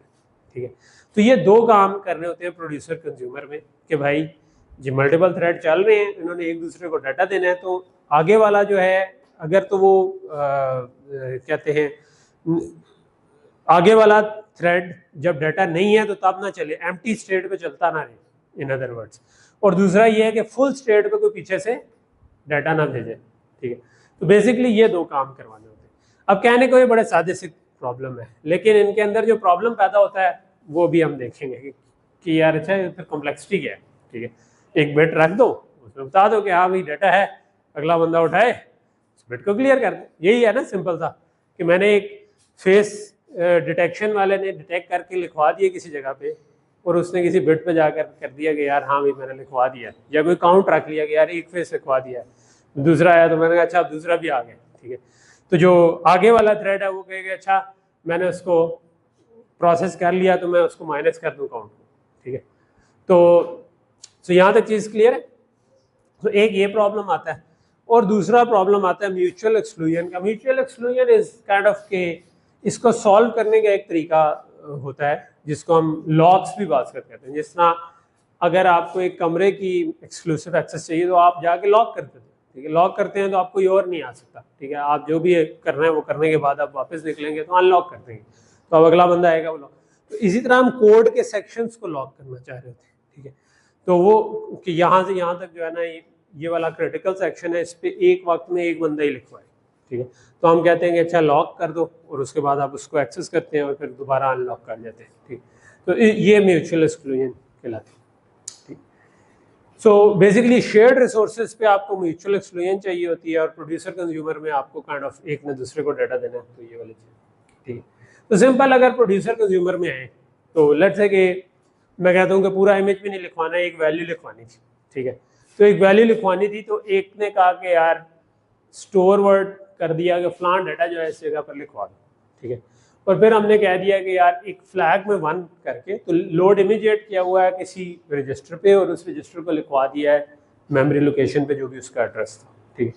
[SPEAKER 1] ठीक है। तो ये 2 काम करने होते हैं प्रोड्यूसर कंज्यूमर में कि भाई जी मल्टीपल थ्रेड चल रहे हैं, इन्होंने एक दूसरे को डाटा देना है, तो आगे वाला जो है अगर तो वो कहते हैं आगे वाला थ्रेड जब डाटा नहीं है तो तब ना चले, एम्प्टी स्टेट पे चलता ना रहे, इन अदर वर्ड्स। और दूसरा ये है कि फुल स्टेट पे कोई पीछे से डाटा ना भेजे, ठीक है। तो बेसिकली ये 2 काम करवाने होते हैं। अब कहने को ये बड़े सादे से प्रॉब्लम है, लेकिन इनके अंदर जो प्रॉब्लम पैदा होता है वो भी हम देखेंगे कि यार अच्छा फिर कॉम्प्लेक्सिटी क्या है, ठीक है। एक बिट रख दो, उसमें बता दो कि हाँ भाई डाटा है, अगला बंदा उठाए उस बिट को क्लियर कर दे। यही है ना, सिंपल था कि मैंने एक फेस डिटेक्शन वाले ने डिटेक्ट करके लिखवा दिए किसी जगह पे, और उसने किसी बिट पे जाकर कर दिया कि यार हाँ भाई मैंने लिखवा दिया, या कोई काउंट रख लिया कि यार एक फेस लिखवा दिया, दूसरा आया तो मैंने कहा अच्छा दूसरा भी आ गया, ठीक है। तो जो आगे वाला थ्रेड है वो कहेगा अच्छा मैंने उसको प्रोसेस कर लिया तो मैं उसको माइनस कर दूँ काउंट को, ठीक है। तो यहाँ तक चीज़ क्लियर है। तो एक ये प्रॉब्लम आता है, और दूसरा प्रॉब्लम आता है म्यूचुअल एक्सक्लूजन का। Mutual exclusion is kind of के इसको सॉल्व करने का एक तरीका होता है जिसको हम लॉक्स भी बात करते हैं। जिस तरह अगर आपको एक कमरे की एक्सक्लूसिव एक्सेस चाहिए तो आप जाके लॉक करते हैं, ठीक है। लॉक करते हैं तो आप कोई और नहीं आ सकता, ठीक है। आप जो भी करना है वो करने के बाद आप वापस निकलेंगे तो अनलॉक कर देंगे, तो अब अगला बंदा आएगा वो लॉक। तो इसी तरह हम कोड के सेक्शंस को लॉक करना चाह रहे होते हैं, ठीक है। तो वो कि यहाँ से यहाँ तक जो है ना ये वाला क्रिटिकल सेक्शन है, इस पर एक वक्त में एक बंदा ही लिखवाए, ठीक है। तो हम कहते हैं कि अच्छा लॉक कर दो, और उसके बाद आप उसको एक्सेस करते हैं और फिर दोबारा अनलॉक कर जाते हैं, ठीक। तो ये म्यूचुअल एक्सक्लूजन कहलाती है, ठीक। सो बेसिकली शेयर्ड रिसोर्सेज पे आपको म्यूचुअल एक्सक्लूजन चाहिए होती है, और प्रोड्यूसर कंज्यूमर में आपको काइंड ऑफ एक ने दूसरे को डाटा देना है, तो ये वाली चीज़, ठीक है। तो सिंपल अगर प्रोड्यूसर कंज्यूमर में आए तो लेट्स से कि मैं कहता हूँ कि पूरा इमेज भी नहीं लिखवाना है, एक वैल्यू लिखवानी थी, ठीक है। तो एक वैल्यू लिखवानी थी, तो एक ने कहा कि यार स्टोर वर्ड कर दिया कि फलान डाटा जो है इस जगह पर लिखवा दो, ठीक है। और फिर हमने कह दिया कि यार एक फ्लैग में 1 करके तो लोड इमीडिएट किया हुआ है किसी रजिस्टर पे, और उस रजिस्टर को लिखवा दिया है मेमोरी लोकेशन पे जो भी उसका एड्रेस था, ठीक है।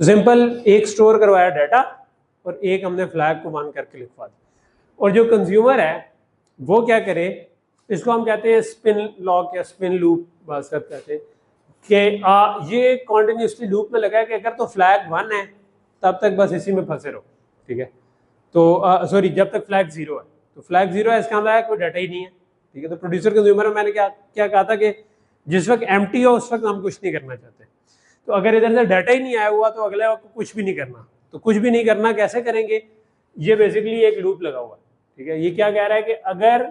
[SPEAKER 1] तो सिंपल एक स्टोर करवाया डाटा, और एक हमने फ्लैग को 1 करके लिखवा दिया। और जो कंज्यूमर है वो क्या करे, इसको हम कहते हैं स्पिन लॉक या स्पिन लूप बात कहते हैं कि ये कॉन्टिन्यूसली लूप में लगा है कि अगर तो फ्लैग 1 है तब तक बस इसी में फंसे रहो, ठीक है। तो सॉरी जब तक फ्लैग 0 है, तो फ्लैग 0 है इसका मतलब है कोई डाटा ही नहीं है, ठीक है। तो प्रोड्यूसर कंज्यूमर में मैंने क्या कहा था कि जिस वक्त एम्प्टी हो उस वक्त हम कुछ नहीं करना चाहते। तो अगर इधर से डाटा ही नहीं आया हुआ तो अगले वक्त कुछ भी नहीं करना। तो कुछ भी नहीं करना कैसे करेंगे, ये बेसिकली एक लूप लगा हुआ है, ठीक है। ये क्या कह रहा है कि अगर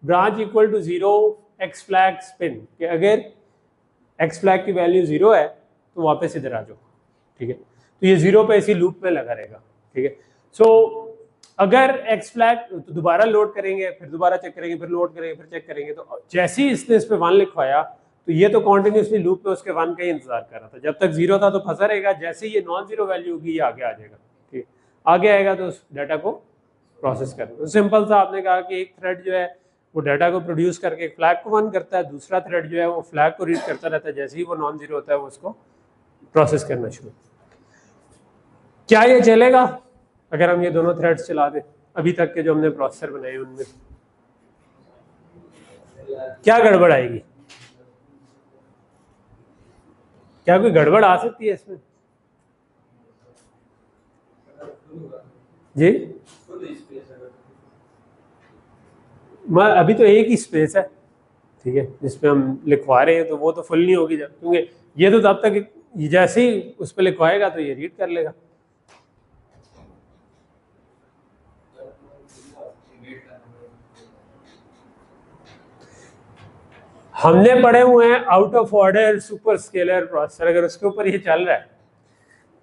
[SPEAKER 1] branch equal to 0 X flag spin, कि अगर एक्स फ्लैग की वैल्यू 0 है तो वापस इधर आ जाओ, ठीक है। तो ये 0 पे इसी लूप में लगा रहेगा, ठीक है। सो अगर एक्स फ्लैग तो दोबारा लोड करेंगे, फिर दोबारा चेक करेंगे, फिर लोड करेंगे, फिर चेक करेंगे, तो जैसे ही इसने इस पे 1 लिखवाया तो ये तो कॉन्टिन्यूसली लूप पे उसके 1 का ही इंतजार कर रहा था, जब तक 0 था तो फंसा रहेगा, जैसे ही ये नॉन जीरो वैल्यू होगी ये आगे आ जाएगा, ठीक, आगे आएगा तो उस डाटा को प्रोसेस करना। तो सिंपल सा आपने कहा कि एक थ्रेड जो है वो डाटा को प्रोड्यूस करके एक फ्लैग को 1 करता है, दूसरा थ्रेड जो है वो फ्लैग को रीड करता रहता है, जैसे ही वो नॉन जीरो होता है वो उसको प्रोसेस करना शुरू। क्या ये चलेगा अगर हम ये दोनों थ्रेड्स चला दें? अभी तक के जो हमने प्रोसेसर बनाए उनमें क्या गड़बड़ आएगी? क्या कोई गड़बड़ आ सकती है इसमें? जी अभी तो एक ही स्पेस है, ठीक है, जिसपे हम लिखवा रहे हैं, तो वो तो फुल नहीं होगी जब, क्योंकि ये तो तब तक जैसे ही उस पर लिखवाएगा तो ये रीड कर लेगा। हमने पढ़े हुए हैं out of order super scalar processor, अगर उसके ऊपर ये चल रहा है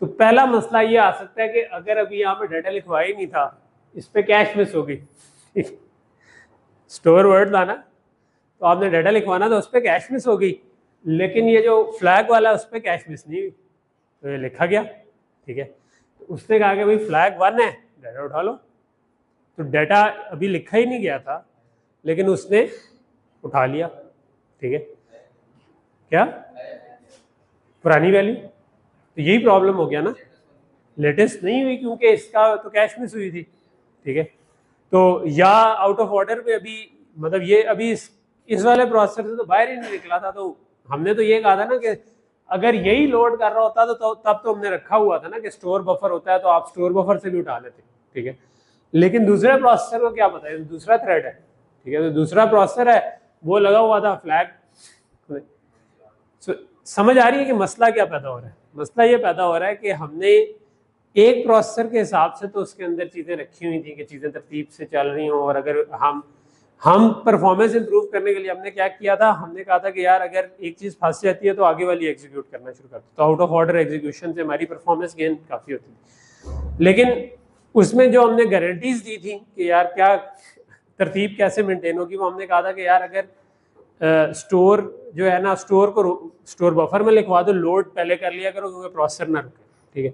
[SPEAKER 1] तो पहला मसला ये आ सकता है कि अगर अभी यहाँ पे डाटा लिखवा ही नहीं था, इस पे कैश मिस होगी, स्टोर वर्ड था ना, तो आपने डाटा लिखवाना था, उस पर कैश मिस होगी, लेकिन ये जो फ्लैग वाला उस पर कैश मिस नहीं हुई, तो ये लिखा गया, ठीक है। तो उसने कहा कि भाई फ्लैग 1 है, डाटा उठा लो, तो डाटा अभी लिखा ही नहीं गया था लेकिन उसने उठा लिया, ठीक है। क्या पुरानी वैल्यू? तो यही प्रॉब्लम हो गया ना, लेटेस्ट नहीं हुई क्योंकि इसका तो कैश मिस हुई थी, ठीक है। तो या आउट ऑफ ऑर्डर पे अभी मतलब ये अभी इस वाले प्रोसेसर से तो बाहर ही नहीं निकला था, तो हमने तो ये कहा था ना कि अगर यही लोड कर रहा होता तो तब तो हमने रखा हुआ था ना कि स्टोर बफर होता है, तो आप स्टोर बफर से भी उठा लेते, ठीक है। लेकिन दूसरे प्रोसेसर को क्या पता है, दूसरा थ्रेड है, ठीक है, तो दूसरा प्रोसेसर है वो लगा हुआ था फ्लैग। समझ आ रही है कि मसला क्या पैदा हो रहा है? मसला ये पैदा हो रहा है कि हमने एक प्रोसेसर के हिसाब से तो उसके अंदर चीज़ें रखी हुई थी कि चीज़ें तरतीब से चल रही हों, और अगर हम परफॉर्मेंस इंप्रूव करने के लिए हमने क्या किया था, हमने कहा था कि यार अगर एक चीज़ फंस जाती है तो आगे वाली एग्जीक्यूट करना शुरू करते, तो आउट ऑफ ऑर्डर एग्जीक्यूशन से हमारी परफॉर्मेंस गेन काफ़ी होती थी। लेकिन उसमें जो हमने गारंटीज दी थी कि यार क्या तरतीब कैसे मेंटेन होगी, वो हमने कहा था कि यार अगर स्टोर जो है ना, स्टोर को स्टोर बफर में लिखवा दो, लोड पहले कर लिया करो क्योंकि प्रोसेसर ना रुके, ठीक है।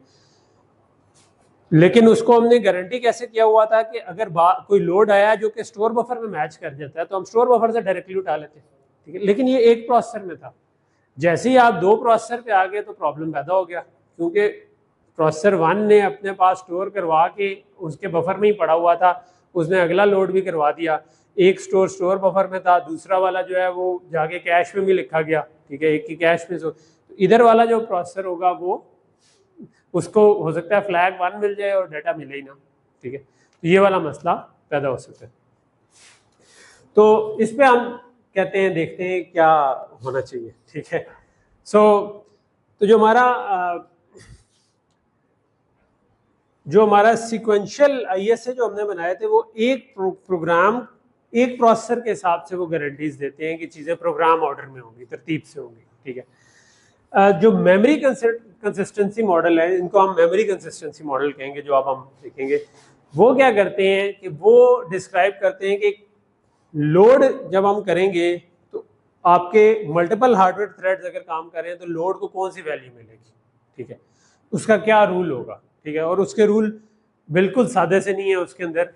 [SPEAKER 1] लेकिन उसको हमने गारंटी कैसे किया हुआ था कि अगर कोई लोड आया जो कि स्टोर बफर में मैच कर जाता है तो हम स्टोर बफर से डायरेक्टली उठा लेते, ठीक है। लेकिन ये एक प्रोसेसर में था, जैसे ही आप 2 प्रोसेसर पे आ गए तो प्रॉब्लम पैदा हो गया, क्योंकि प्रोसेसर 1 ने अपने पास स्टोर करवा के उसके बफर में ही पड़ा हुआ था, उसने अगला लोड भी करवा दिया, एक स्टोर बफर में था, दूसरा वाला जो है वो जाके कैश में भी लिखा गया, ठीक है, एक की कैश में। तो इधर वाला जो प्रोसेसर होगा वो उसको हो सकता है फ्लैग 1 मिल जाए और डाटा मिले ही ना, ठीक है, तो ये वाला मसला पैदा हो सकता है। तो इस पे हम कहते हैं, देखते हैं क्या होना चाहिए, ठीक है। तो जो हमारा सीक्वेंशियल आईएसए जो हमने बनाए थे वो एक प्रोग्राम एक प्रोसेसर के हिसाब से वो गारंटीज देते हैं कि चीज़ें प्रोग्राम ऑर्डर में होंगी, तरतीब से होंगी, ठीक है। जो मेमोरी कंसिस्टेंसी मॉडल है, इनको हम मेमोरी कंसिस्टेंसी मॉडल कहेंगे, जो अब हम देखेंगे, वो क्या करते हैं कि वो डिस्क्राइब करते हैं कि लोड जब हम करेंगे तो आपके मल्टीपल हार्डवेयर थ्रेड्स अगर काम कर रहे हैं तो लोड को कौन सी वैल्यू मिलेगी, ठीक है, उसका क्या रूल होगा, ठीक है। और उसके रूल बिल्कुल सादे से नहीं है, उसके अंदर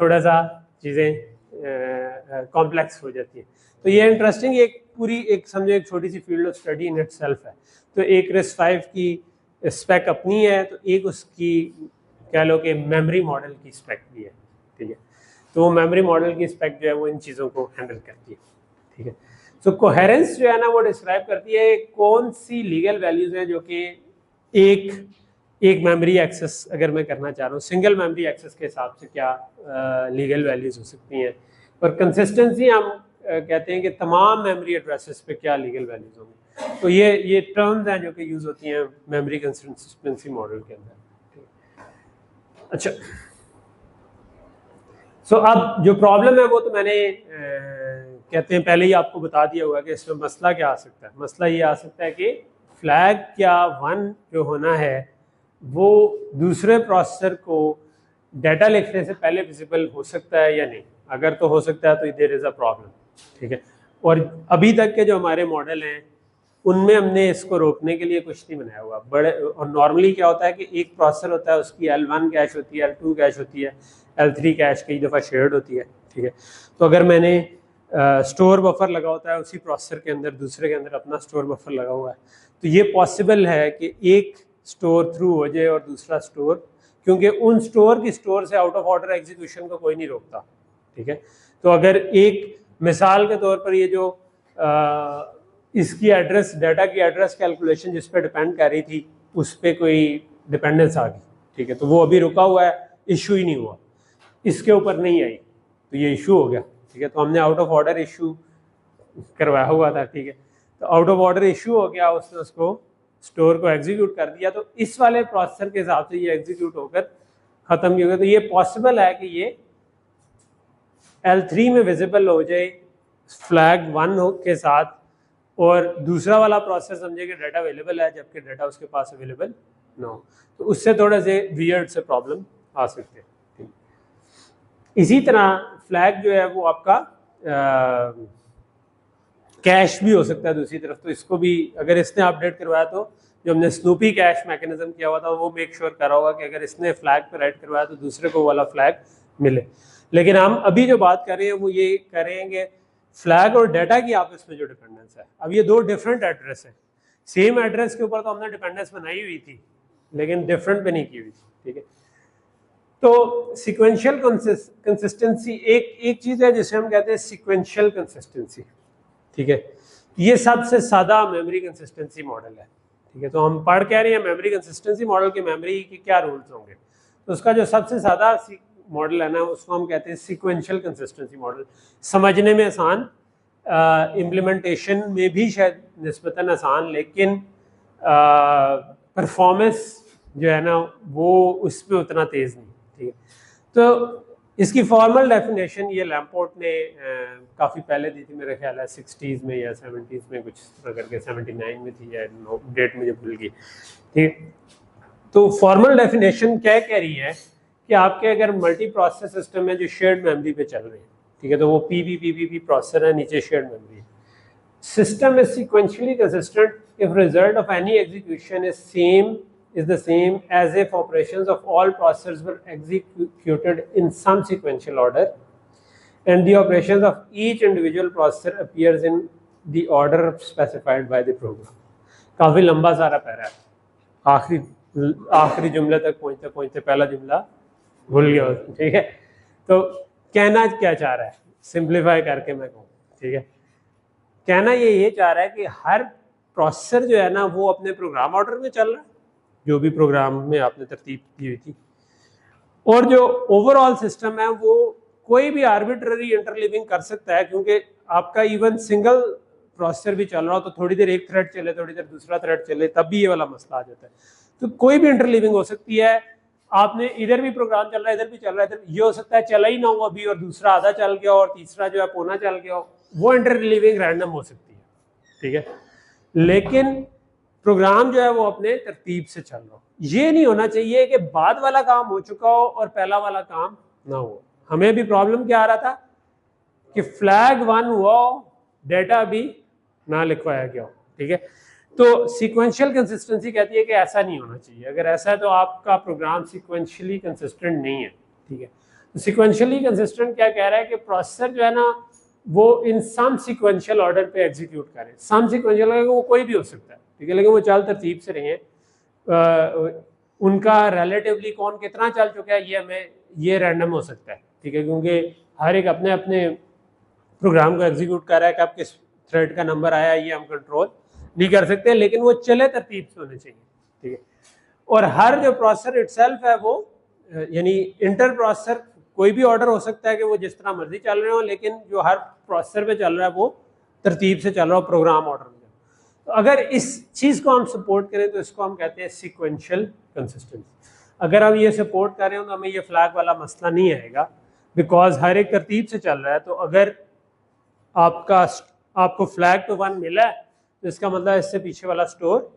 [SPEAKER 1] थोड़ा सा चीज़ें कॉम्प्लेक्स हो जाती है। तो ये इंटरेस्टिंग, एक पूरी एक समझो एक छोटी सी field of study in itself है। तो एक RISC-V की स्पेक अपनी है, तो एक उसकी कह लो कि मेमोरी मॉडल की स्पेक भी है, ठीक है। तो वो मेमोरी मॉडल की स्पेक जो है वो इन चीज़ों को हैंडल करती है, ठीक है। सो कोहेरेंस जो है ना वो डिस्क्राइब करती है कौन सी लीगल वैल्यूज हैं जो कि एक मेमोरी एक्सेस अगर मैं करना चाह रहा हूँ, सिंगल मेमोरी एक्सेस के हिसाब से क्या लीगल वैल्यूज हो सकती हैं। और कंसिस्टेंसी हम कहते हैं कि तमाम मेमोरी एड्रेसेस पे क्या लीगल वैल्यूज होंगी। तो ये टर्म्स हैं जो कि यूज होती हैं मेमोरी कंसिस्टेंसी मॉडल के अंदर। अच्छा, सो अब जो प्रॉब्लम है वो तो मैंने कहते हैं पहले ही आपको बता दिया हुआ कि इसमें मसला क्या आ सकता है। मसला ये आ सकता है कि फ्लैग क्या 1 जो होना है वो दूसरे प्रोसेसर को डाटा लिखने से पहले विजिबल हो सकता है या नहीं? अगर तो हो सकता है तो देयर इज़ अ प्रॉब्लम, ठीक है। और अभी तक के जो हमारे मॉडल हैं उनमें हमने इसको रोकने के लिए कुछ नहीं बनाया हुआ। बड़े और नॉर्मली क्या होता है कि एक प्रोसेसर होता है, उसकी L1 कैश होती है, L2 कैश होती है, L3 कैश कई दफ़ा शेयर्ड होती है, ठीक है। तो अगर मैंने स्टोर बफर लगा होता है उसी प्रोसेसर के अंदर, दूसरे के अंदर अपना स्टोर बफर लगा हुआ है, तो ये पॉसिबल है कि एक स्टोर थ्रू हो जाए और दूसरा स्टोर, क्योंकि उन स्टोर की स्टोर से आउट ऑफ ऑर्डर एग्जीक्यूशन को कोई नहीं रोकता, ठीक है। तो अगर एक मिसाल के तौर पर ये जो इसकी एड्रेस, डाटा की एड्रेस कैलकुलेशन जिस पे डिपेंड कर रही थी, उस पर कोई डिपेंडेंस आ गई, ठीक है, तो वो अभी रुका हुआ है, इशू ही नहीं हुआ, इसके ऊपर नहीं आई, तो ये इशू हो गया, ठीक है। तो हमने आउट ऑफ ऑर्डर इशू करवाया हुआ था, ठीक है। तो आउट ऑफ ऑर्डर इशू हो गया, उसने उसको स्टोर को एग्जीक्यूट कर दिया, तो इस वाले प्रोसेसर के हिसाब से ये एग्जीक्यूट होकर ख़त्म भी हो गया। तो ये पॉसिबल है कि ये L3 में विजिबल हो जाए फ्लैग 1 के साथ, और दूसरा वाला प्रोसेस समझे कि डाटा अवेलेबल है जबकि डाटा उसके पास अवेलेबल ना हो, तो उससे थोड़ा से वियर्ड से प्रॉब्लम आ सकते हैं। इसी तरह फ्लैग जो है वो आपका कैश भी हो सकता है दूसरी तरफ, तो इसको भी अगर इसने अपडेट करवाया तो जो हमने स्नूपी कैश मैकेनिज्म किया हुआ था वो मेक श्योर करा होगा कि अगर इसने फ्लैग पर राइट करवाया तो दूसरे को वाला फ्लैग मिले। लेकिन हम अभी जो बात कर रहे हैं वो ये करेंगे फ्लैग और डाटा की आपस में जो डिपेंडेंस है। अब ये दो डिफरेंट एड्रेस है, सेम एड्रेस के ऊपर तो हमने डिपेंडेंस बनाई हुई थी लेकिन डिफरेंट पे नहीं की हुई थी, ठीक है। तो सिक्वेंशियल कंसिस्टेंसी एक चीज है जिसे हम कहते हैं सिक्वेंशियल कंसिस्टेंसी, ठीक है। ये सबसे सादा मेमोरी कंसिस्टेंसी मॉडल है, ठीक है। तो हम पढ़ कह रहे हैं मेमोरी कंसिस्टेंसी मॉडल के मेमोरी के क्या रूल्स होंगे, तो उसका जो सबसे सादा मॉडल है ना उसको हम कहते हैं सिक्वेंशियल कंसिस्टेंसी मॉडल। समझने में आसान, इम्प्लीमेंटेशन में भी शायद निस्बतन आसान, लेकिन परफॉर्मेंस जो है ना वो उसमें उतना तेज़ नहीं, ठीक है। तो इसकी फॉर्मल डेफिनेशन ये लैम्पोर्ट ने काफ़ी पहले दी थी, मेरे ख्याल है 60s में या 70s में कुछ करके, 79 में थी या डेट मुझे भूल गई, ठीक। तो फॉर्मल डेफिनेशन क्या कह रही है कि आपके अगर मल्टी प्रोसेसर सिस्टम है जो शेयर्ड मेमोरी पे चल रहे हैं, ठीक है, तो वो पीपी प्रोसेसर है, नीचे शेयर्ड मेमोरी है। System is sequentially consistent if result of any execution is the same as if operations of all processors were executed in some sequential order and the operations of each individual processor appears in the order specified by the program। काफी लंबा सारा para है, आखिरी जुमले तक पहुंचते पहुंचते पहला जुमला भूल गया, ठीक है। तो कहना क्या चाह रहा है, सिंप्लीफाई करके मैं कहूँ, ठीक है, कहना ये चाह रहा है कि हर प्रोसेसर जो है ना वो अपने प्रोग्राम ऑर्डर में चल रहा है, जो भी प्रोग्राम में आपने तरतीब की हुई थी, और जो ओवरऑल सिस्टम है वो कोई भी आर्बिट्ररी इंटरलीविंग कर सकता है, क्योंकि आपका इवन सिंगल प्रोसेसर भी चल रहा हो तो थोड़ी देर एक थ्रेड चले, थोड़ी देर दूसरा थ्रेड चले, तब भी ये वाला मसला आ जाता है। तो कोई भी इंटरलीविंग हो सकती है, आपने इधर भी प्रोग्राम चल रहा है, इधर भी चल रहा है, इधर ये हो सकता है चला ही ना हो अभी और दूसरा आधा चल गया और तीसरा जो है पौना चल गया हो, वो इंटरलीविंग रैंडम हो सकती है, ठीक है। लेकिन प्रोग्राम जो है वो अपने तरतीब से चल रहा हो। ये नहीं होना चाहिए कि बाद वाला काम हो चुका हो और पहला वाला काम ना हो। हमें भी प्रॉब्लम क्या आ रहा था कि फ्लैग 1 हुआ हो, डाटा भी ना लिखवाया गया हो, ठीक है। तो सीक्वेंशियल कंसिस्टेंसी कहती है कि ऐसा नहीं होना चाहिए, अगर ऐसा है तो आपका प्रोग्राम सीक्वेंशियली कंसिस्टेंट नहीं है, ठीक है। तो सीक्वेंशियली कंसिस्टेंट क्या कह रहा है कि प्रोसेसर जो है ना वो इन सम सीक्वेंशियल ऑर्डर पे एग्जीक्यूट करे। सम सीक्वेंशियल वो कोई भी हो सकता है, ठीक है, लेकिन वो चल तरतीब से रहे हैं। उनका रिलेटिवली कौन कितना चल चुका है ये रैंडम हो सकता है, ठीक है, क्योंकि हर एक अपने अपने प्रोग्राम को एग्जीक्यूट कर रहा है, कब किस थ्रेड का नंबर आया ये हम कंट्रोल नहीं कर सकते, लेकिन वो चले तरतीब से होने चाहिए, ठीक है। और हर जो प्रोसेसर इटसेल्फ है वो यानी इंटर प्रोसेसर कोई भी ऑर्डर हो सकता है कि वो जिस तरह मर्जी चल रहे हो, लेकिन जो हर प्रोसेसर पे चल रहा है वो तरतीब से चल रहा हो प्रोग्राम ऑर्डर में। तो अगर इस चीज़ को हम सपोर्ट करें तो इसको हम कहते हैं सीक्वेंशियल कंसिस्टेंसी। अगर हम ये सपोर्ट कर रहे हो तो हमें ये फ्लैग वाला मसला नहीं आएगा, बिकॉज हर एक तरतीब से चल रहा है। तो अगर आपको फ्लैग तो 1 मिला है तो इसका मतलब इससे पीछे वाला स्टोर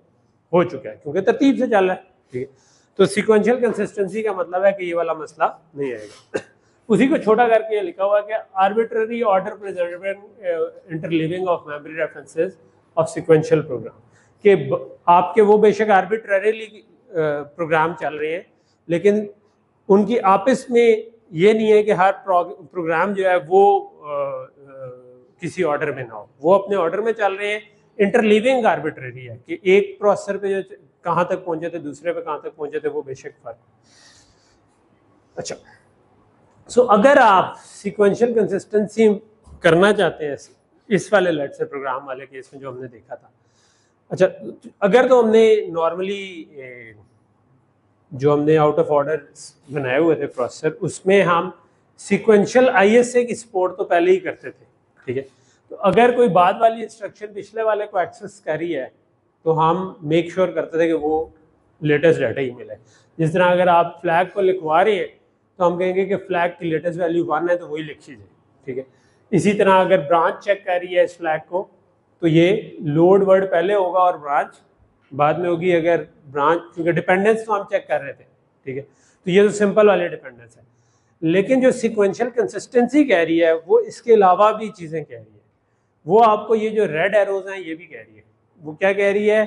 [SPEAKER 1] हो चुका है, क्योंकि तरतीब से चल रहा है, ठीक है। तो सीक्वेंशियल कंसिस्टेंसी का मतलब है कि ये वाला मसला नहीं आएगा। उसी को छोटा करके ये लिखा हुआ है कि arbitrary order preserving interleaving of memory references of sequential program, कि आपके वो बेशक आर्बिट्ररीली प्रोग्राम चल रहे हैं, लेकिन उनकी आपस में ये नहीं है कि हर प्रोग्राम जो है वो किसी ऑर्डर में ना हो, वो अपने ऑर्डर में चल रहे हैं। इंटरलीविंग आर्बिट्ररी है कि एक प्रोसेसर पे जो कहाँ तक पहुंचे थे दूसरे पे कहाँ तक पहुंचे थे वो बेशक फर्क। अच्छा, सो अगर आप सीक्वेंशियल कंसिस्टेंसी करना चाहते हैं इस वाले लेट से प्रोग्राम वाले केस में जो हमने देखा था, अच्छा अगर तो हमने नॉर्मली जो हमने आउट ऑफ ऑर्डर बनाए हुए थे प्रोसेसर, उसमें हम सीक्वेंशियल ISA की सपोर्ट तो पहले ही करते थे, ठीक है। तो अगर कोई बाद वाली इंस्ट्रक्शन पिछले वाले को एक्सेस करी है तो हम मेक श्योर करते थे कि वो लेटेस्ट डाटा ही मिले। जिस तरह अगर आप फ्लैग को लिखवा रहे हैं तो हम कहेंगे कि फ्लैग की लेटेस्ट वैल्यू 1 है तो वही लिख लीजिए, ठीक है। इसी तरह अगर ब्रांच चेक कर रही है इस फ्लैग को तो ये लोड वर्ड पहले होगा और ब्रांच बाद में होगी। अगर ब्रांच, क्योंकि डिपेंडेंस तो हम चेक कर रहे थे, ठीक है, तो ये तो सिंपल वाले डिपेंडेंस है। लेकिन जो सीक्वेंशियल कंसिस्टेंसी कह रही है वो इसके अलावा भी चीज़ें कह रही है। वो आपको ये जो रेड एरोज हैं ये भी कह रही है। वो क्या कह रही है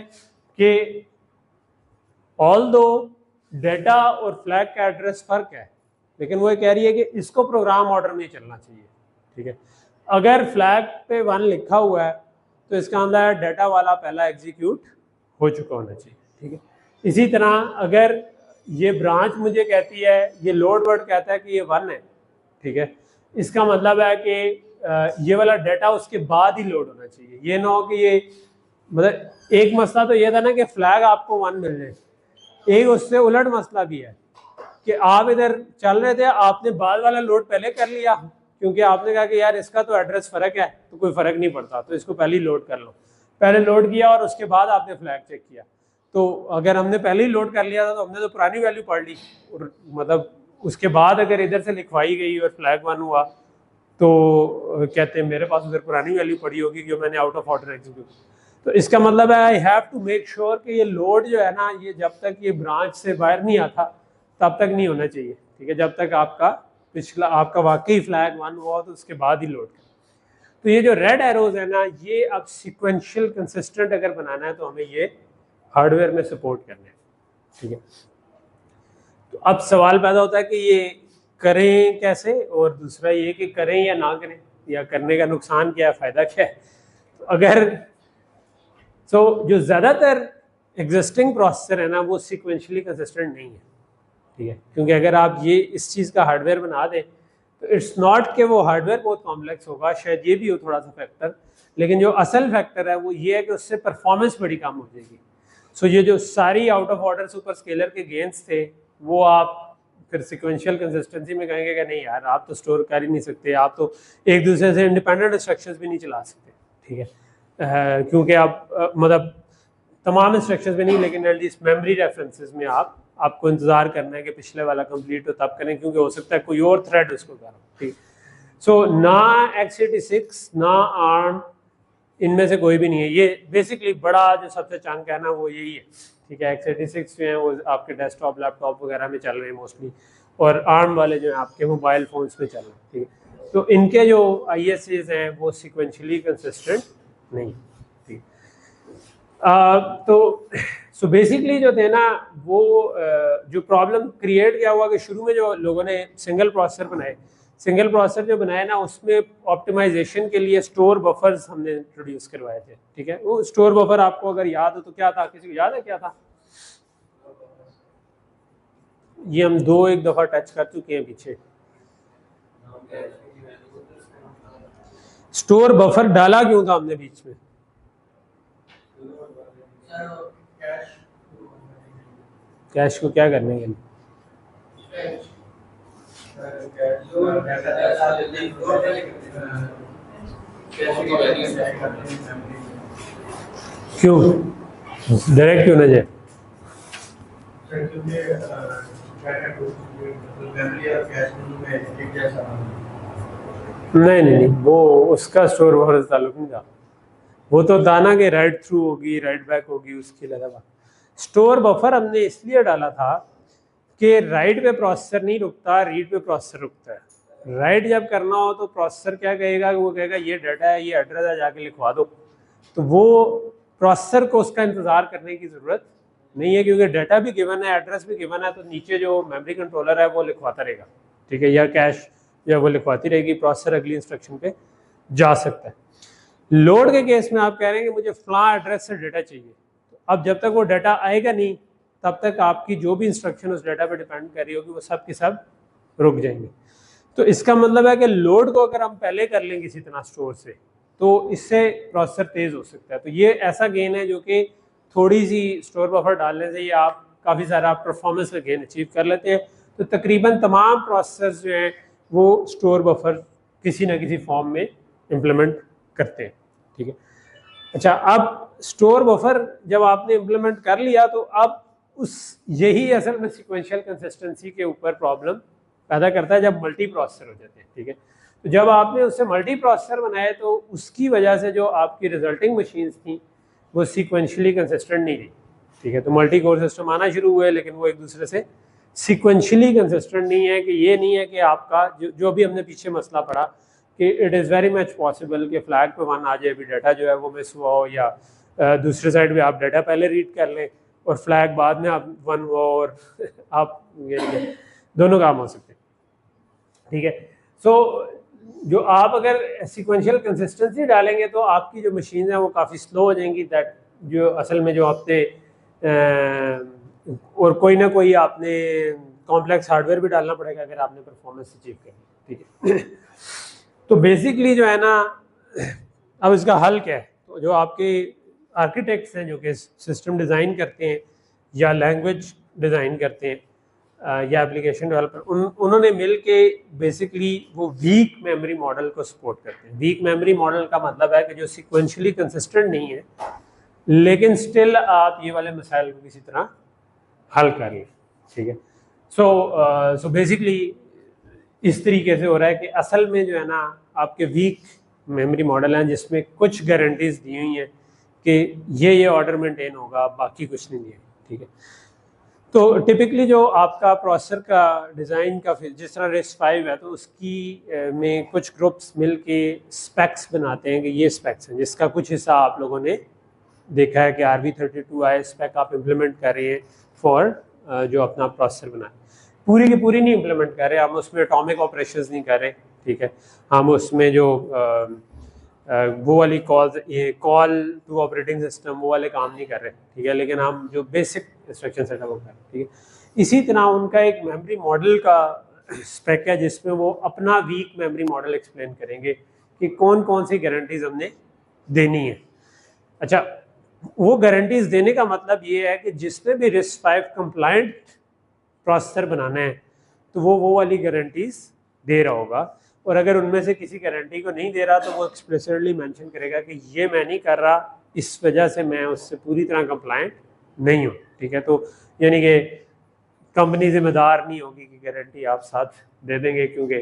[SPEAKER 1] कि ऑल्दो डेटा और फ्लैग का एड्रेस फर्क है, लेकिन वो कह रही है कि इसको प्रोग्राम ऑर्डर में चलना चाहिए, ठीक है। अगर फ्लैग पे 1 लिखा हुआ है तो इसका अंदर डेटा वाला पहला एग्जीक्यूट हो चुका होना चाहिए, ठीक है। इसी तरह अगर ये ब्रांच मुझे कहती है, ये लोड वर्ड कहता है कि ये 1 है, ठीक है, इसका मतलब है कि ये वाला डेटा उसके बाद ही लोड होना चाहिए। ये ना हो कि ये, मतलब एक मसला तो ये था ना कि फ्लैग आपको 1 मिल जाए, एक उससे उलट मसला भी है कि आप इधर चल रहे थे, आपने बाद वाला लोड पहले कर लिया क्योंकि आपने कहा कि यार इसका तो एड्रेस फर्क है तो कोई फर्क नहीं पड़ता, तो इसको पहले ही लोड कर लो। पहले लोड किया और उसके बाद आपने फ्लैग चेक किया। तो अगर हमने पहले ही लोड कर लिया था तो हमने तो पुरानी वैल्यू पढ़ ली, और मतलब उसके बाद अगर इधर से लिखवाई गई और फ्लैग 1 हुआ तो कहते हैं मेरे पास उधर पुरानी वैल्यू पड़ी होगी जो मैंने आउट ऑफ ऑर्डर एग्जीक्यूट। तो इसका मतलब है I have to make sure कि ये लोड जो है ना, ये जब तक ये ब्रांच से बाहर नहीं आता तब तक नहीं होना चाहिए, ठीक है। जब तक आपका पिछला आपका वाकई फ्लैग 1 हुआ तो उसके बाद ही लोड करें। तो ये जो रेड एरोज है ना, ये अब सीक्वेंशियल कंसिस्टेंट अगर बनाना है तो हमें ये हार्डवेयर में सपोर्ट करना है, ठीक है। तो अब सवाल पैदा होता है कि ये करें कैसे, और दूसरा ये कि करें या ना करें, या करने का नुकसान क्या है, फ़ायदा क्या है। तो अगर जो ज़्यादातर एग्जिस्टिंग प्रोसेसर है ना वो सीक्वेंशियली कंसिस्टेंट नहीं है, ठीक है, क्योंकि अगर आप ये इस चीज़ का हार्डवेयर बना दें तो इट्स नॉट कि वो हार्डवेयर बहुत कॉम्प्लेक्स होगा, शायद ये भी हो थोड़ा सा फैक्टर, लेकिन जो असल फैक्टर है वो ये है कि उससे परफॉर्मेंस बड़ी कम हो जाएगी। सो ये जो सारी out of order super scalar के गेन्स थे वो आप फिर सिक्वेंशियल कंसिस्टेंसी में कहेंगे कि नहीं यार आप तो स्टोर कर ही नहीं सकते, आप तो एक दूसरे से इंडिपेंडेंट इंस्ट्रक्शंस भी नहीं चला सकते, ठीक है, क्योंकि आप मतलब तमाम इंस्ट्रक्शंस में नहीं, लेकिन एटलीस्ट मेमोरी रेफरेंसेस में आपको इंतजार करना है कि पिछले वाला कंप्लीट हो तब करें, क्योंकि हो सकता है कोई और थ्रेड उसको करो, ठीक। सो ना x86 ना ARM, इनमें से कोई भी नहीं है। ये बेसिकली बड़ा जो सबसे चंक है ना वो यही है, ठीक है। x86 जो है वो आपके डेस्कटॉप लैपटॉप वगैरह में चल रहे हैं मोस्टली, और ARM वाले जो हैं आपके मोबाइल फोन्स में चल रहे हैं, ठीक है। तो इनके जो ISAs हैं वो सिक्वेंशियली कंसिस्टेंट नहीं, ठीक। तो सो बेसिकली जो थे ना वो जो प्रॉब्लम क्रिएट किया हुआ कि शुरू में जो लोगों ने सिंगल प्रोसेसर जो बनाए ना उसमें ऑप्टिमाइजेशन के लिए स्टोर बफर्स हमने इंट्रोड्यूस करवाए थे, ठीक है। वो स्टोर बफर आपको अगर याद हो तो क्या था, किसी को याद है क्या था? ये हम एक दफ़ा टच कर चुके हैं पीछे। स्टोर बफर डाला क्यों था हमने बीच में? कैश को क्या करने के लिए? क्यों डायरेक्ट क्यों ना जाए? नहीं, वो उसका स्टोर बफर से ताल्लुक नहीं था। वो तो दाना के राइट थ्रू होगी, राइट बैक होगी, उसके अलावा स्टोर बफर हमने इसलिए डाला था कि राइट पे प्रोसेसर नहीं रुकता, रीड पे प्रोसेसर रुकता है। राइट जब करना हो तो प्रोसेसर क्या कहेगा, वो कहेगा ये डाटा है, ये एड्रेस है, जाके लिखवा दो। तो वो प्रोसेसर को उसका इंतजार करने की जरूरत नहीं है, क्योंकि डाटा भी गिवन है, एड्रेस भी गिवन है, तो नीचे जो मेमोरी कंट्रोलर है वो लिखवाता रहेगा, ठीक है, या कैश या वो लिखवाती रहेगी, प्रोसेसर अगली इंस्ट्रक्शन पे जा सकता है। लोड के केस में आप कह रहे हैं कि मुझे फलां एड्रेस से डाटा चाहिए, तो अब जब तक वो डाटा आएगा नहीं तब तक आपकी जो भी इंस्ट्रक्शन उस डाटा पे डिपेंड कर रही होगी वो सब के सब रुक जाएंगे। तो इसका मतलब है कि लोड को अगर हम पहले कर लें किसी तरह स्टोर से तो इससे प्रोसेसर तेज हो सकता है। तो ये ऐसा गेन है जो कि थोड़ी सी स्टोर बफर डालने से ये आप काफ़ी सारा परफॉर्मेंस का गेन अचीव कर लेते हैं। तो तकरीबन तमाम प्रोसेसर्स जो हैं वो स्टोर बफर किसी ना किसी फॉर्म में इम्प्लीमेंट करते हैं, ठीक है। अच्छा, अब स्टोर बफर जब आपने इम्प्लीमेंट कर लिया तो अब यही असल में सिक्वेंशियल कंसिस्टेंसी के ऊपर प्रॉब्लम पैदा करता है जब मल्टी प्रोसेसर हो जाते हैं, ठीक है। तो जब आपने उससे मल्टी प्रोसेसर बनाए तो उसकी वजह से जो आपकी रिजल्टिंग मशीन्स थी वो सिक्वेंशियली कंसिस्टेंट नहीं थी, ठीक है। तो मल्टी कोर सिस्टम आना शुरू हुए लेकिन वो एक दूसरे से सिक्वेंशियली कंसिस्टेंट नहीं है, कि ये नहीं है कि आपका जो भी हमने पीछे मसला पढ़ा कि it is very much possible कि फ्लैग पे 1 आ जाए, अभी डाटा जो है वो मिस हुआ हो, या दूसरे साइड पे आप डाटा पहले रीड कर लें और फ्लैग बाद में आप 1 हुआ और आप दोनों काम हो सकते हैं, ठीक है। सो जो आप अगर सिक्वेंशियल कंसिस्टेंसी डालेंगे तो आपकी जो मशीन है वो काफ़ी स्लो हो जाएंगी, दैट जो असल में जो आपने और कोई ना कोई आपने कॉम्प्लेक्स हार्डवेयर भी डालना पड़ेगा अगर आपने परफॉर्मेंस अचीव करनी, ठीक है। तो बेसिकली जो है ना, अब इसका हल क्या है, तो जो आपके आर्किटेक्ट्स हैं जो कि सिस्टम डिज़ाइन करते हैं या लैंग्वेज डिज़ाइन करते हैं या एप्लीकेशन डेवलपर, उन्होंने मिल के बेसिकली वो वीक मेमोरी मॉडल को सपोर्ट करते हैं। वीक मेमोरी मॉडल का मतलब है कि जो सिक्वेंशली कंसिस्टेंट नहीं है लेकिन स्टिल आप ये वाले मसाइल को किसी तरह हल कर लें, ठीक है। सो बेसिकली इस तरीके से हो रहा है कि असल में जो है ना आपके वीक मेमोरी मॉडल हैं जिसमें कुछ गारंटीज दी हुई हैं कि ये ऑर्डर मेंटेन होगा, बाकी कुछ नहीं दिया, ठीक है। तो टिपिकली जो आपका प्रोसेसर का डिज़ाइन का जिस तरह RISC-V है तो उसकी में कुछ ग्रुप्स मिल के स्पेक्स बनाते हैं कि ये स्पेक्स हैं, जिसका कुछ हिस्सा आप लोगों ने देखा है कि RV32I स्पेक आप इम्प्लीमेंट कर रहे हैं फॉर जो अपना प्रोसेसर बनाए। पूरी की पूरी नहीं इम्प्लीमेंट कर रहे, हम उसमें एटॉमिक ऑपरेशंस नहीं कर रहे, ठीक है। हम उसमें जो वो वाली कॉल टू ऑपरेटिंग सिस्टम वो वाले काम नहीं कर रहे, ठीक है, लेकिन हम जो बेसिक इंस्ट्रक्शन सेटअप वो कर रहे हैं, ठीक है। इसी तरह उनका एक मेमोरी मॉडल का स्पेक है जिसमें वो अपना वीक मेमोरी मॉडल एक्सप्लेन करेंगे कि कौन कौन सी गारंटीज हमने देनी है। अच्छा, वो गारंटीज देने का मतलब ये है कि जिसमें भी RISC-V कंप्लायंट प्रोसेसर बनाना है तो वो वाली गारंटीज दे रहा होगा, और अगर उनमें से किसी गारंटी को नहीं दे रहा तो वो एक्सप्लिसिटली मेंशन करेगा कि ये मैं नहीं कर रहा, इस वजह से मैं उससे पूरी तरह कंप्लायंट नहीं हूँ, ठीक है। तो यानी कि कंपनी जिम्मेदार नहीं होगी कि गारंटी आप साथ दे देंगे, क्योंकि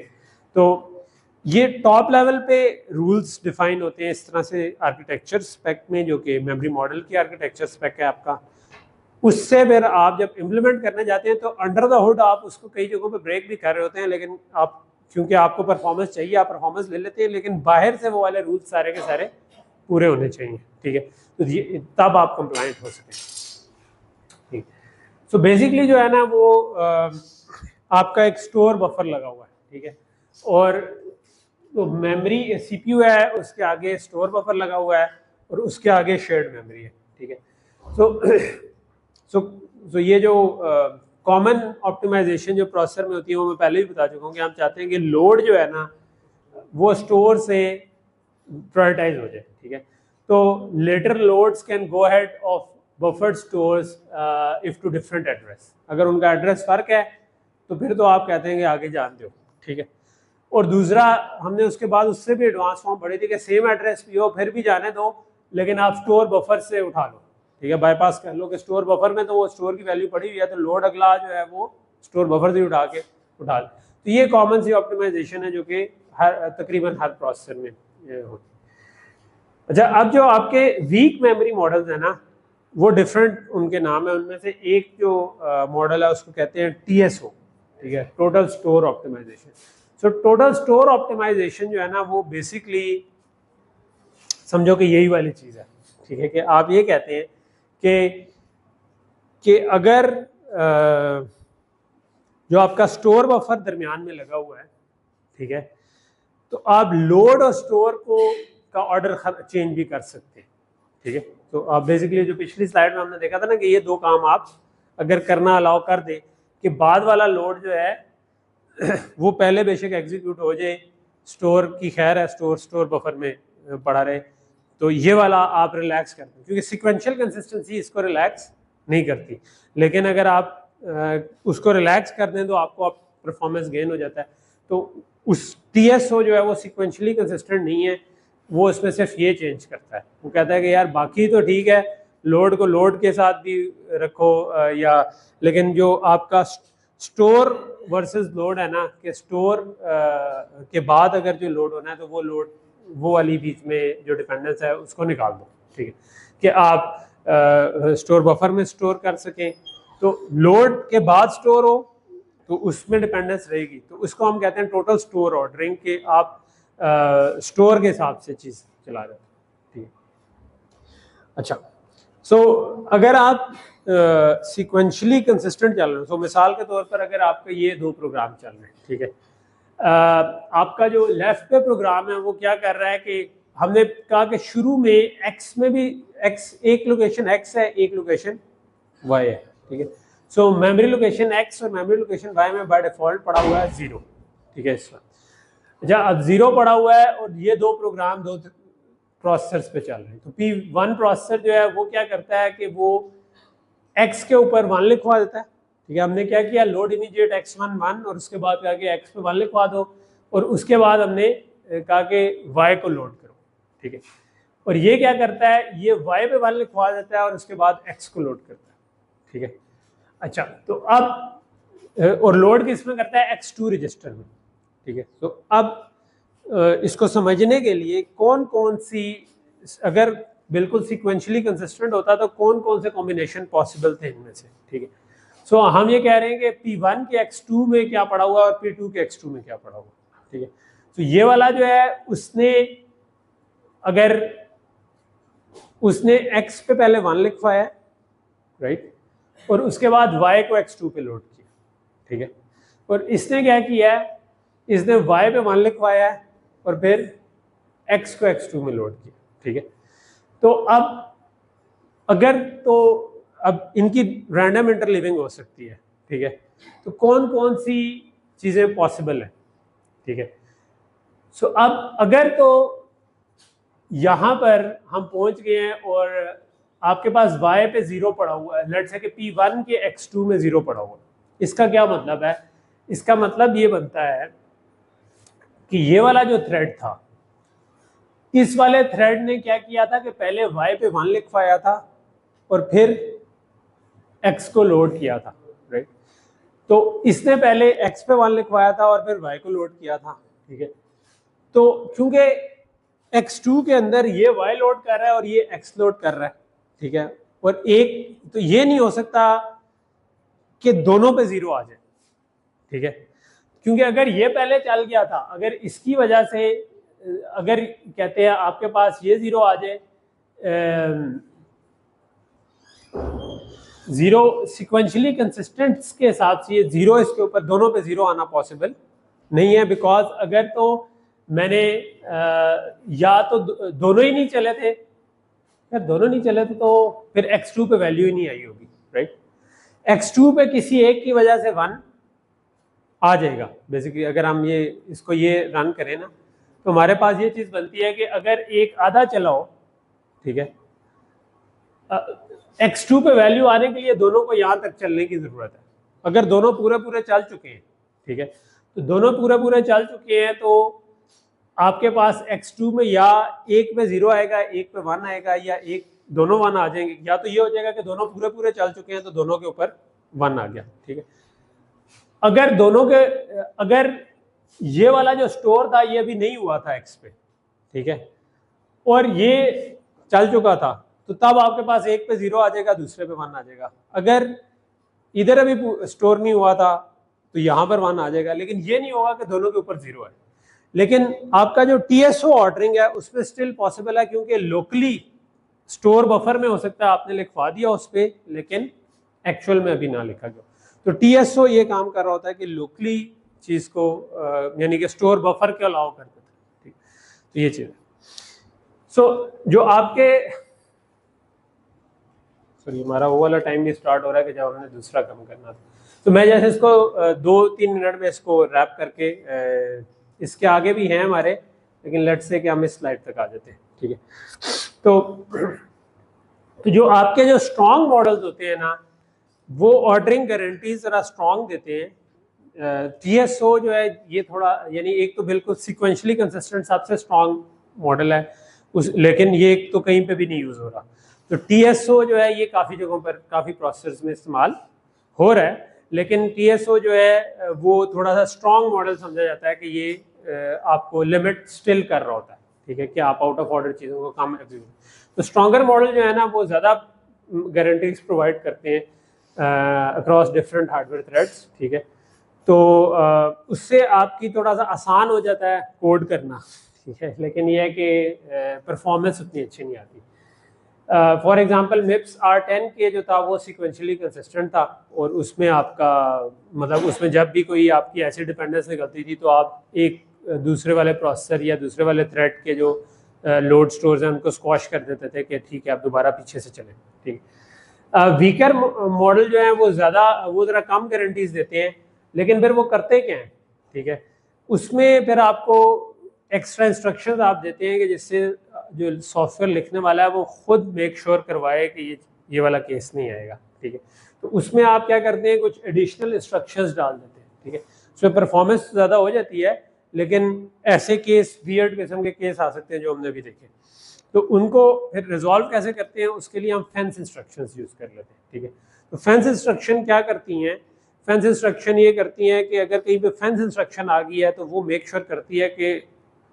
[SPEAKER 1] तो ये टॉप लेवल पे रूल्स डिफाइन होते हैं इस तरह से आर्किटेक्चर स्पेक में, जो कि मेमोरी मॉडल की आर्किटेक्चर स्पेक है आपका। उससे फिर आप जब इम्प्लीमेंट करने जाते हैं तो अंडर द हुड आप उसको कई जगहों पे ब्रेक भी कर रहे होते हैं, लेकिन आप क्योंकि आपको परफॉर्मेंस चाहिए आप परफॉर्मेंस ले लेते हैं, लेकिन बाहर से वो वाले रूल्स सारे के सारे पूरे होने चाहिए, ठीक है। तो ये तब आप कंप्लायंट हो सकें, ठीक। सो बेसिकली जो है ना वो आपका एक स्टोर बफर लगा हुआ है, ठीक है, और तो मेमोरी CPU है, उसके आगे स्टोर बफर लगा हुआ है और उसके आगे शेयर्ड मेमोरी है, ठीक है। सो ये जो कॉमन ऑप्टिमाइजेशन जो प्रोसेसर में होती है वो मैं पहले भी बता चुका हूँ कि हम चाहते हैं कि लोड जो है ना वो स्टोर से प्रायोरिटाइज हो जाए, ठीक है। तो later loads can go ahead of buffered stores if to different address. अगर उनका एड्रेस फर्क है तो फिर तो आप कहते हैं कि आगे जान दो, ठीक है। और दूसरा हमने उसके बाद उससे भी एडवांस फॉर्म पढ़ी थी कि सेम एड्रेस भी हो फिर भी जाने दो, लेकिन आप स्टोर बफर से उठा लो, ठीक है, बाईपास कर लो कि स्टोर बफर में तो वो स्टोर की वैल्यू पड़ी हुई है तो लोड अगला जो है वो स्टोर बफर से उठा लो। तो ये कॉमन सी ऑप्टिमाइजेशन है जो कि तकरीबन हर प्रोसेसर में होती है। अच्छा, अब जो आपके वीक मेमोरी मॉडल्स हैं ना वो डिफरेंट उनके नाम है। उनमें से एक जो मॉडल है उसको कहते हैं TSO, ठीक है, total store optimization. So total store optimization जो है ना वो बेसिकली समझो कि यही वाली चीज़ है, ठीक है, कि आप ये कहते हैं कि अगर जो आपका स्टोर बफर दरमियान में लगा हुआ है, ठीक है, तो आप लोड और स्टोर को का ऑर्डर चेंज भी कर सकते हैं, ठीक है। तो आप बेसिकली जो पिछली स्लाइड में हमने देखा था ना कि ये दो काम आप अगर करना अलाउ कर दे कि बाद वाला लोड जो है वो पहले बेशक एग्जीक्यूट हो जाए, स्टोर की खैर है, स्टोर बफर में पड़ा रहे, तो ये वाला आप रिलैक्स करते हैं, क्योंकि सिक्वेंशियल कंसिस्टेंसी इसको रिलैक्स नहीं करती। लेकिन अगर आप उसको रिलैक्स कर दें तो आपको परफॉर्मेंस गेन हो जाता है। तो उस TSO जो है वो सिक्वेंशली कंसिस्टेंट नहीं है, वो इसमें सिर्फ ये चेंज करता है, वो कहता है कि यार बाकी तो ठीक है, लोड को लोड के साथ भी रखो या, लेकिन जो आपका स्टोर वर्सेस लोड है ना, कि स्टोर के बाद अगर जो लोड होना है तो वो लोड, वो वाली बीच में जो डिपेंडेंस है उसको निकाल दो, ठीक है, कि आप स्टोर बफर में स्टोर कर सकें। तो लोड के बाद स्टोर हो तो उसमें डिपेंडेंस रहेगी, तो उसको हम कहते हैं टोटल स्टोर ऑर्डरिंग, के आप स्टोर के हिसाब से चीज़ चला रहे हो, ठीक है। अच्छा, सो अगर आप सीक्वेंशली कंसिस्टेंट चल रहे हो, तो मिसाल के तौर पर अगर आपके ये दो प्रोग्राम चल रहे हैं, ठीक है, आपका जो लेफ्ट पे प्रोग्राम है वो क्या कर रहा है कि हमने कहा कि शुरू में एक्स में भी एक लोकेशन एक्स है, एक लोकेशन वाई है, ठीक है। सो मेमोरी लोकेशन एक्स और मेमोरी लोकेशन वाई में बाय डिफॉल्ट पड़ा हुआ है 0, ठीक है। इस वक्त अच्छा, अब 0 पड़ा हुआ है और ये दो प्रोग्राम दो प्रोसेसर्स पे चल रहे हैं। तो P1 प्रोसेसर जो है वो क्या करता है कि वो x के ऊपर 1 लिखवा देता है, ठीक है। हमने क्या किया, लोड इमीडिएट x1 1 और उसके बाद कहा कि x पे 1 लिखवा दो, और उसके बाद हमने कहा कि y को लोड करो, ठीक है। और ये क्या करता है, ये y पे 1 लिखवा देता है और उसके बाद x को लोड करता है, ठीक है। अच्छा, तो अब और लोड किसमें करता है, x2 रजिस्टर में, ठीक है। तो अब इसको समझने के लिए कौन कौन सी, अगर बिल्कुल सीक्वेंशली कंसिस्टेंट होता तो कौन कौन से कॉम्बिनेशन पॉसिबल थे इनमें से, ठीक है। सो हम ये कह रहे हैं कि P1 के x2 में क्या पड़ा हुआ और P2 के x2 में क्या पड़ा हुआ, ठीक है। तो ये वाला जो है उसने अगर उसने x पे पहले 1 लिखवाया, राइट, और उसके बाद y को x2 पे लोड किया, ठीक है। और इसने क्या किया है, इसने y पे 1 लिखवाया है और फिर x को x2 में लोड किया, ठीक है। तो अब अगर तो अब इनकी रैंडम इंटरलीविंग हो सकती है, ठीक है। तो कौन कौन सी चीज़ें पॉसिबल है, ठीक है। सो अब अगर तो यहाँ पर हम पहुँच गए हैं और आपके पास y पे 0 पड़ा हुआ है, लेट्स से कि P1 के x2 में 0 पड़ा हुआ है, इसका क्या मतलब है, इसका मतलब ये बनता है कि ये वाला जो थ्रेड था, इस वाले थ्रेड ने क्या किया था कि पहले y पे 1 लिखवाया था और फिर x को लोड किया था, राइट। तो इसने पहले x पे 1 लिखवाया था और फिर y को लोड किया था, ठीक है। तो क्योंकि x2 के अंदर ये y लोड कर रहा है और ये x लोड कर रहा है, ठीक है, और एक तो ये नहीं हो सकता कि दोनों पे 0 आ जाए, ठीक है, क्योंकि अगर ये पहले चल गया था, अगर इसकी वजह से अगर कहते हैं आपके पास ये 0 आ जाए, 0 सिक्वेंशली कंसिस्टेंट के हिसाब से ये 0 इसके ऊपर दोनों पे 0 आना पॉसिबल नहीं है, बिकॉज अगर तो मैंने या तो दोनों ही नहीं चले थे, यार दोनों नहीं चले थे तो फिर x2 पे वैल्यू ही नहीं आई होगी, राइट। x2 पे किसी एक की वजह से 1 आ जाएगा बेसिकली। अगर हम ये इसको ये रन करें ना, तो हमारे पास ये चीज़ बनती है कि अगर एक आधा चलाओ, ठीक है, x2 पे वैल्यू आने के लिए दोनों को यहाँ तक चलने की ज़रूरत है। अगर दोनों पूरे पूरे चल चुके हैं, ठीक है, तो दोनों पूरे पूरे चल चुके हैं तो आपके पास x2 में या एक पे 0 आएगा, एक पे 1 आएगा, या एक दोनों 1 आ जाएंगे, या तो ये हो जाएगा कि दोनों पूरे पूरे चल चुके हैं तो दोनों के ऊपर 1 आ गया, ठीक है। अगर दोनों के, अगर ये वाला जो स्टोर था ये अभी नहीं हुआ था x पे, ठीक है, और ये चल चुका था, तो तब आपके पास एक पे 0 आ जाएगा, दूसरे पे 1 आ जाएगा। अगर इधर अभी स्टोर नहीं हुआ था तो यहाँ पर 1 आ जाएगा, लेकिन ये नहीं होगा कि दोनों के ऊपर 0 है। लेकिन आपका जो TSO ऑर्डरिंग है उसमें स्टिल पॉसिबल है, क्योंकि लोकली स्टोर बफर में हो सकता है आपने लिखवा दिया उस पर, लेकिन एक्चुअल में अभी ना लिखा गया। तो TSO ये काम कर रहा होता है कि लोकली चीज को यानी कि स्टोर बफर के अलाउ कर देता है। ठीक, तो ये चीज है। सो जो आपके सॉरी हमारा वो वाला टाइम भी स्टार्ट हो रहा है कि जब हमने दूसरा काम करना था। तो मैं जैसे इसको 2-3 मिनट में इसको रैप करके इसके आगे भी हैं हमारे, लेकिन लेट्स से कि हम इस स्लाइड तक आ जाते हैं। ठीक है, तो जो आपके जो स्ट्रॉन्ग मॉडल्स होते हैं ना, वो ऑर्डरिंग गारंटी जरा स्ट्रॉन्ग देते हैं। TSO जो है ये थोड़ा यानी एक तो बिल्कुल सिक्वेंशली कंसिस्टेंट सबसे स्ट्रॉन्ग मॉडल है उस, लेकिन ये तो कहीं पे भी नहीं यूज हो रहा। तो TSO जो है ये काफ़ी जगहों पर काफ़ी प्रोसेसर्स में इस्तेमाल हो रहा है, लेकिन TSO जो है वो थोड़ा सा स्ट्रॉन्ग मॉडल समझा जाता है कि ये आपको लिमिट स्टिल कर रहा होता है। ठीक है, कि आप आउट ऑफ ऑर्डर चीज़ों को कम एग्जीक्यूट। तो स्ट्रॉन्गर मॉडल जो है ना वो ज़्यादा गारंटीज प्रोवाइड करते हैं अक्रॉस डिफरेंट हार्डवेयर थ्रेड्स। ठीक है, तो उससे आपकी थोड़ा सा आसान हो जाता है कोड करना। ठीक है, लेकिन ये है कि परफॉर्मेंस उतनी अच्छी नहीं आती। फॉर एग्जांपल MIPS R10 के जो था वो सिक्वेंशली कंसिस्टेंट था, और उसमें आपका मतलब उसमें जब भी कोई आपकी ऐसी डिपेंडेंस निकलती थी तो आप एक दूसरे वाले प्रोसेसर या दूसरे वाले थ्रेड के जो लोड स्टोर्स हैं उनको स्क्वॉश कर देते थे कि ठीक है आप दोबारा पीछे से चलें। ठीक है, वीकर मॉडल जो है वो ज़रा कम गारंटीज देते हैं, लेकिन फिर वो करते क्या हैं। ठीक है, उसमें फिर आपको एक्स्ट्रा इंस्ट्रक्शंस आप देते हैं कि जिससे जो सॉफ्टवेयर लिखने वाला है वो खुद मेक श्योर करवाए कि ये वाला केस नहीं आएगा। ठीक है, तो उसमें आप क्या करते हैं, कुछ एडिशनल इंस्ट्रक्शंस डाल देते हैं। ठीक है, उसमें परफॉर्मेंस ज़्यादा हो जाती है, लेकिन ऐसे केस वियर्ड किस्म के केस आ सकते हैं जो हमने अभी देखे। तो उनको फिर रिजॉल्व कैसे करते हैं, उसके लिए हम फेंस इंस्ट्रक्शंस यूज़ कर लेते हैं। ठीक है, तो फेंस इंस्ट्रक्शन क्या करती हैं, फेंस इंस्ट्रक्शन ये करती हैं कि अगर कहीं पे फेंस इंस्ट्रक्शन आ गई है तो वो मेक श्योर करती है कि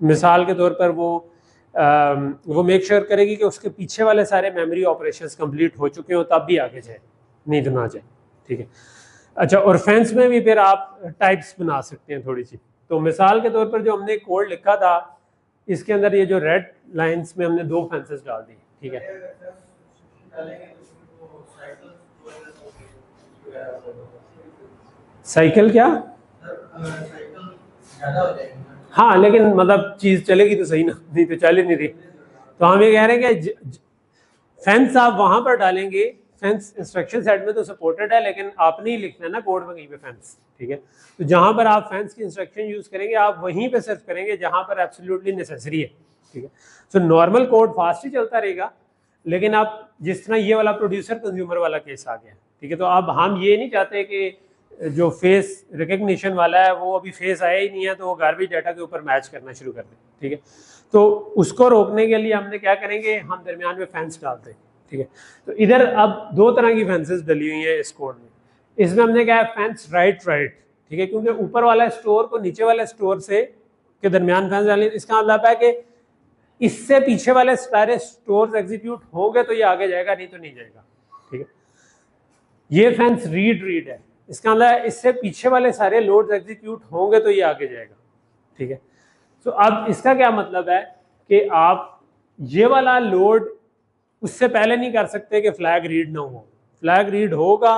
[SPEAKER 1] मिसाल के तौर पर वो मेक श्योर करेगी कि उसके पीछे वाले सारे मेमोरी ऑपरेशंस कंप्लीट हो चुके हो तब भी आगे जाए, नहीं तो ना जाए। ठीक है, अच्छा, और फेंस में भी फिर आप टाइप्स बना सकते हैं थोड़ी सी। तो मिसाल के तौर पर जो हमने कोड लिखा था इसके अंदर ये जो रेड लाइंस में हमने 2 फेंसेस डाल दी। ठीक है, साइकिल क्या, हाँ, लेकिन मतलब चीज चलेगी तो सही ना, नहीं तो चल ही नहीं रही। तो हम ये कह रहे हैं कि फेंस आप वहां पर डालेंगे, फेंस इंस्ट्रक्शन सेट में तो सपोर्टेड है, लेकिन आपने ही लिखना है ना कोड में कहीं पे फेंस। ठीक है, तो जहां पर आप फेंस की इंस्ट्रक्शन यूज करेंगे आप वहीं पे सर्च करेंगे जहां पर एब्सोल्युटली नेसेसरी है। ठीक है, सो नॉर्मल कोड फास्ट ही चलता रहेगा, लेकिन आप जिस तरह ये वाला प्रोड्यूसर कंज्यूमर वाला केस आ गया। ठीक है, तो अब हम ये नहीं चाहते कि जो फेस रिकग्निशन वाला है वो अभी फेस आया ही नहीं है तो वो गार्बेज डाटा के ऊपर मैच करना शुरू कर दें। ठीक है, तो उसको रोकने के लिए हमने क्या करेंगे, हम दरमियान में फेंस डालते हैं। ठीक है, तो इधर अब 2 तरह की फेंसेस डली हुई है इस कोड में। इसमें हमने क्या है, फेंस राइट। ठीक है, क्योंकि ऊपर वाला स्टोर को नीचे वाले स्टोर से के दरमियान फेंस डालनी, इसका मतलब है कि इससे पीछे वाले सारे स्टोर्स एग्जीक्यूट होंगे तो ये आगे जाएगा, नहीं तो नहीं जाएगा। ठीक है, ये फेंस रीड है, इसका मतलब इससे पीछे वाले सारे लोड्स एग्जीक्यूट होंगे तो ये आगे जाएगा। ठीक है, तो अब इसका क्या मतलब है कि आप ये वाला लोड उससे पहले नहीं कर सकते कि फ्लैग रीड ना हो, फ्लैग रीड होगा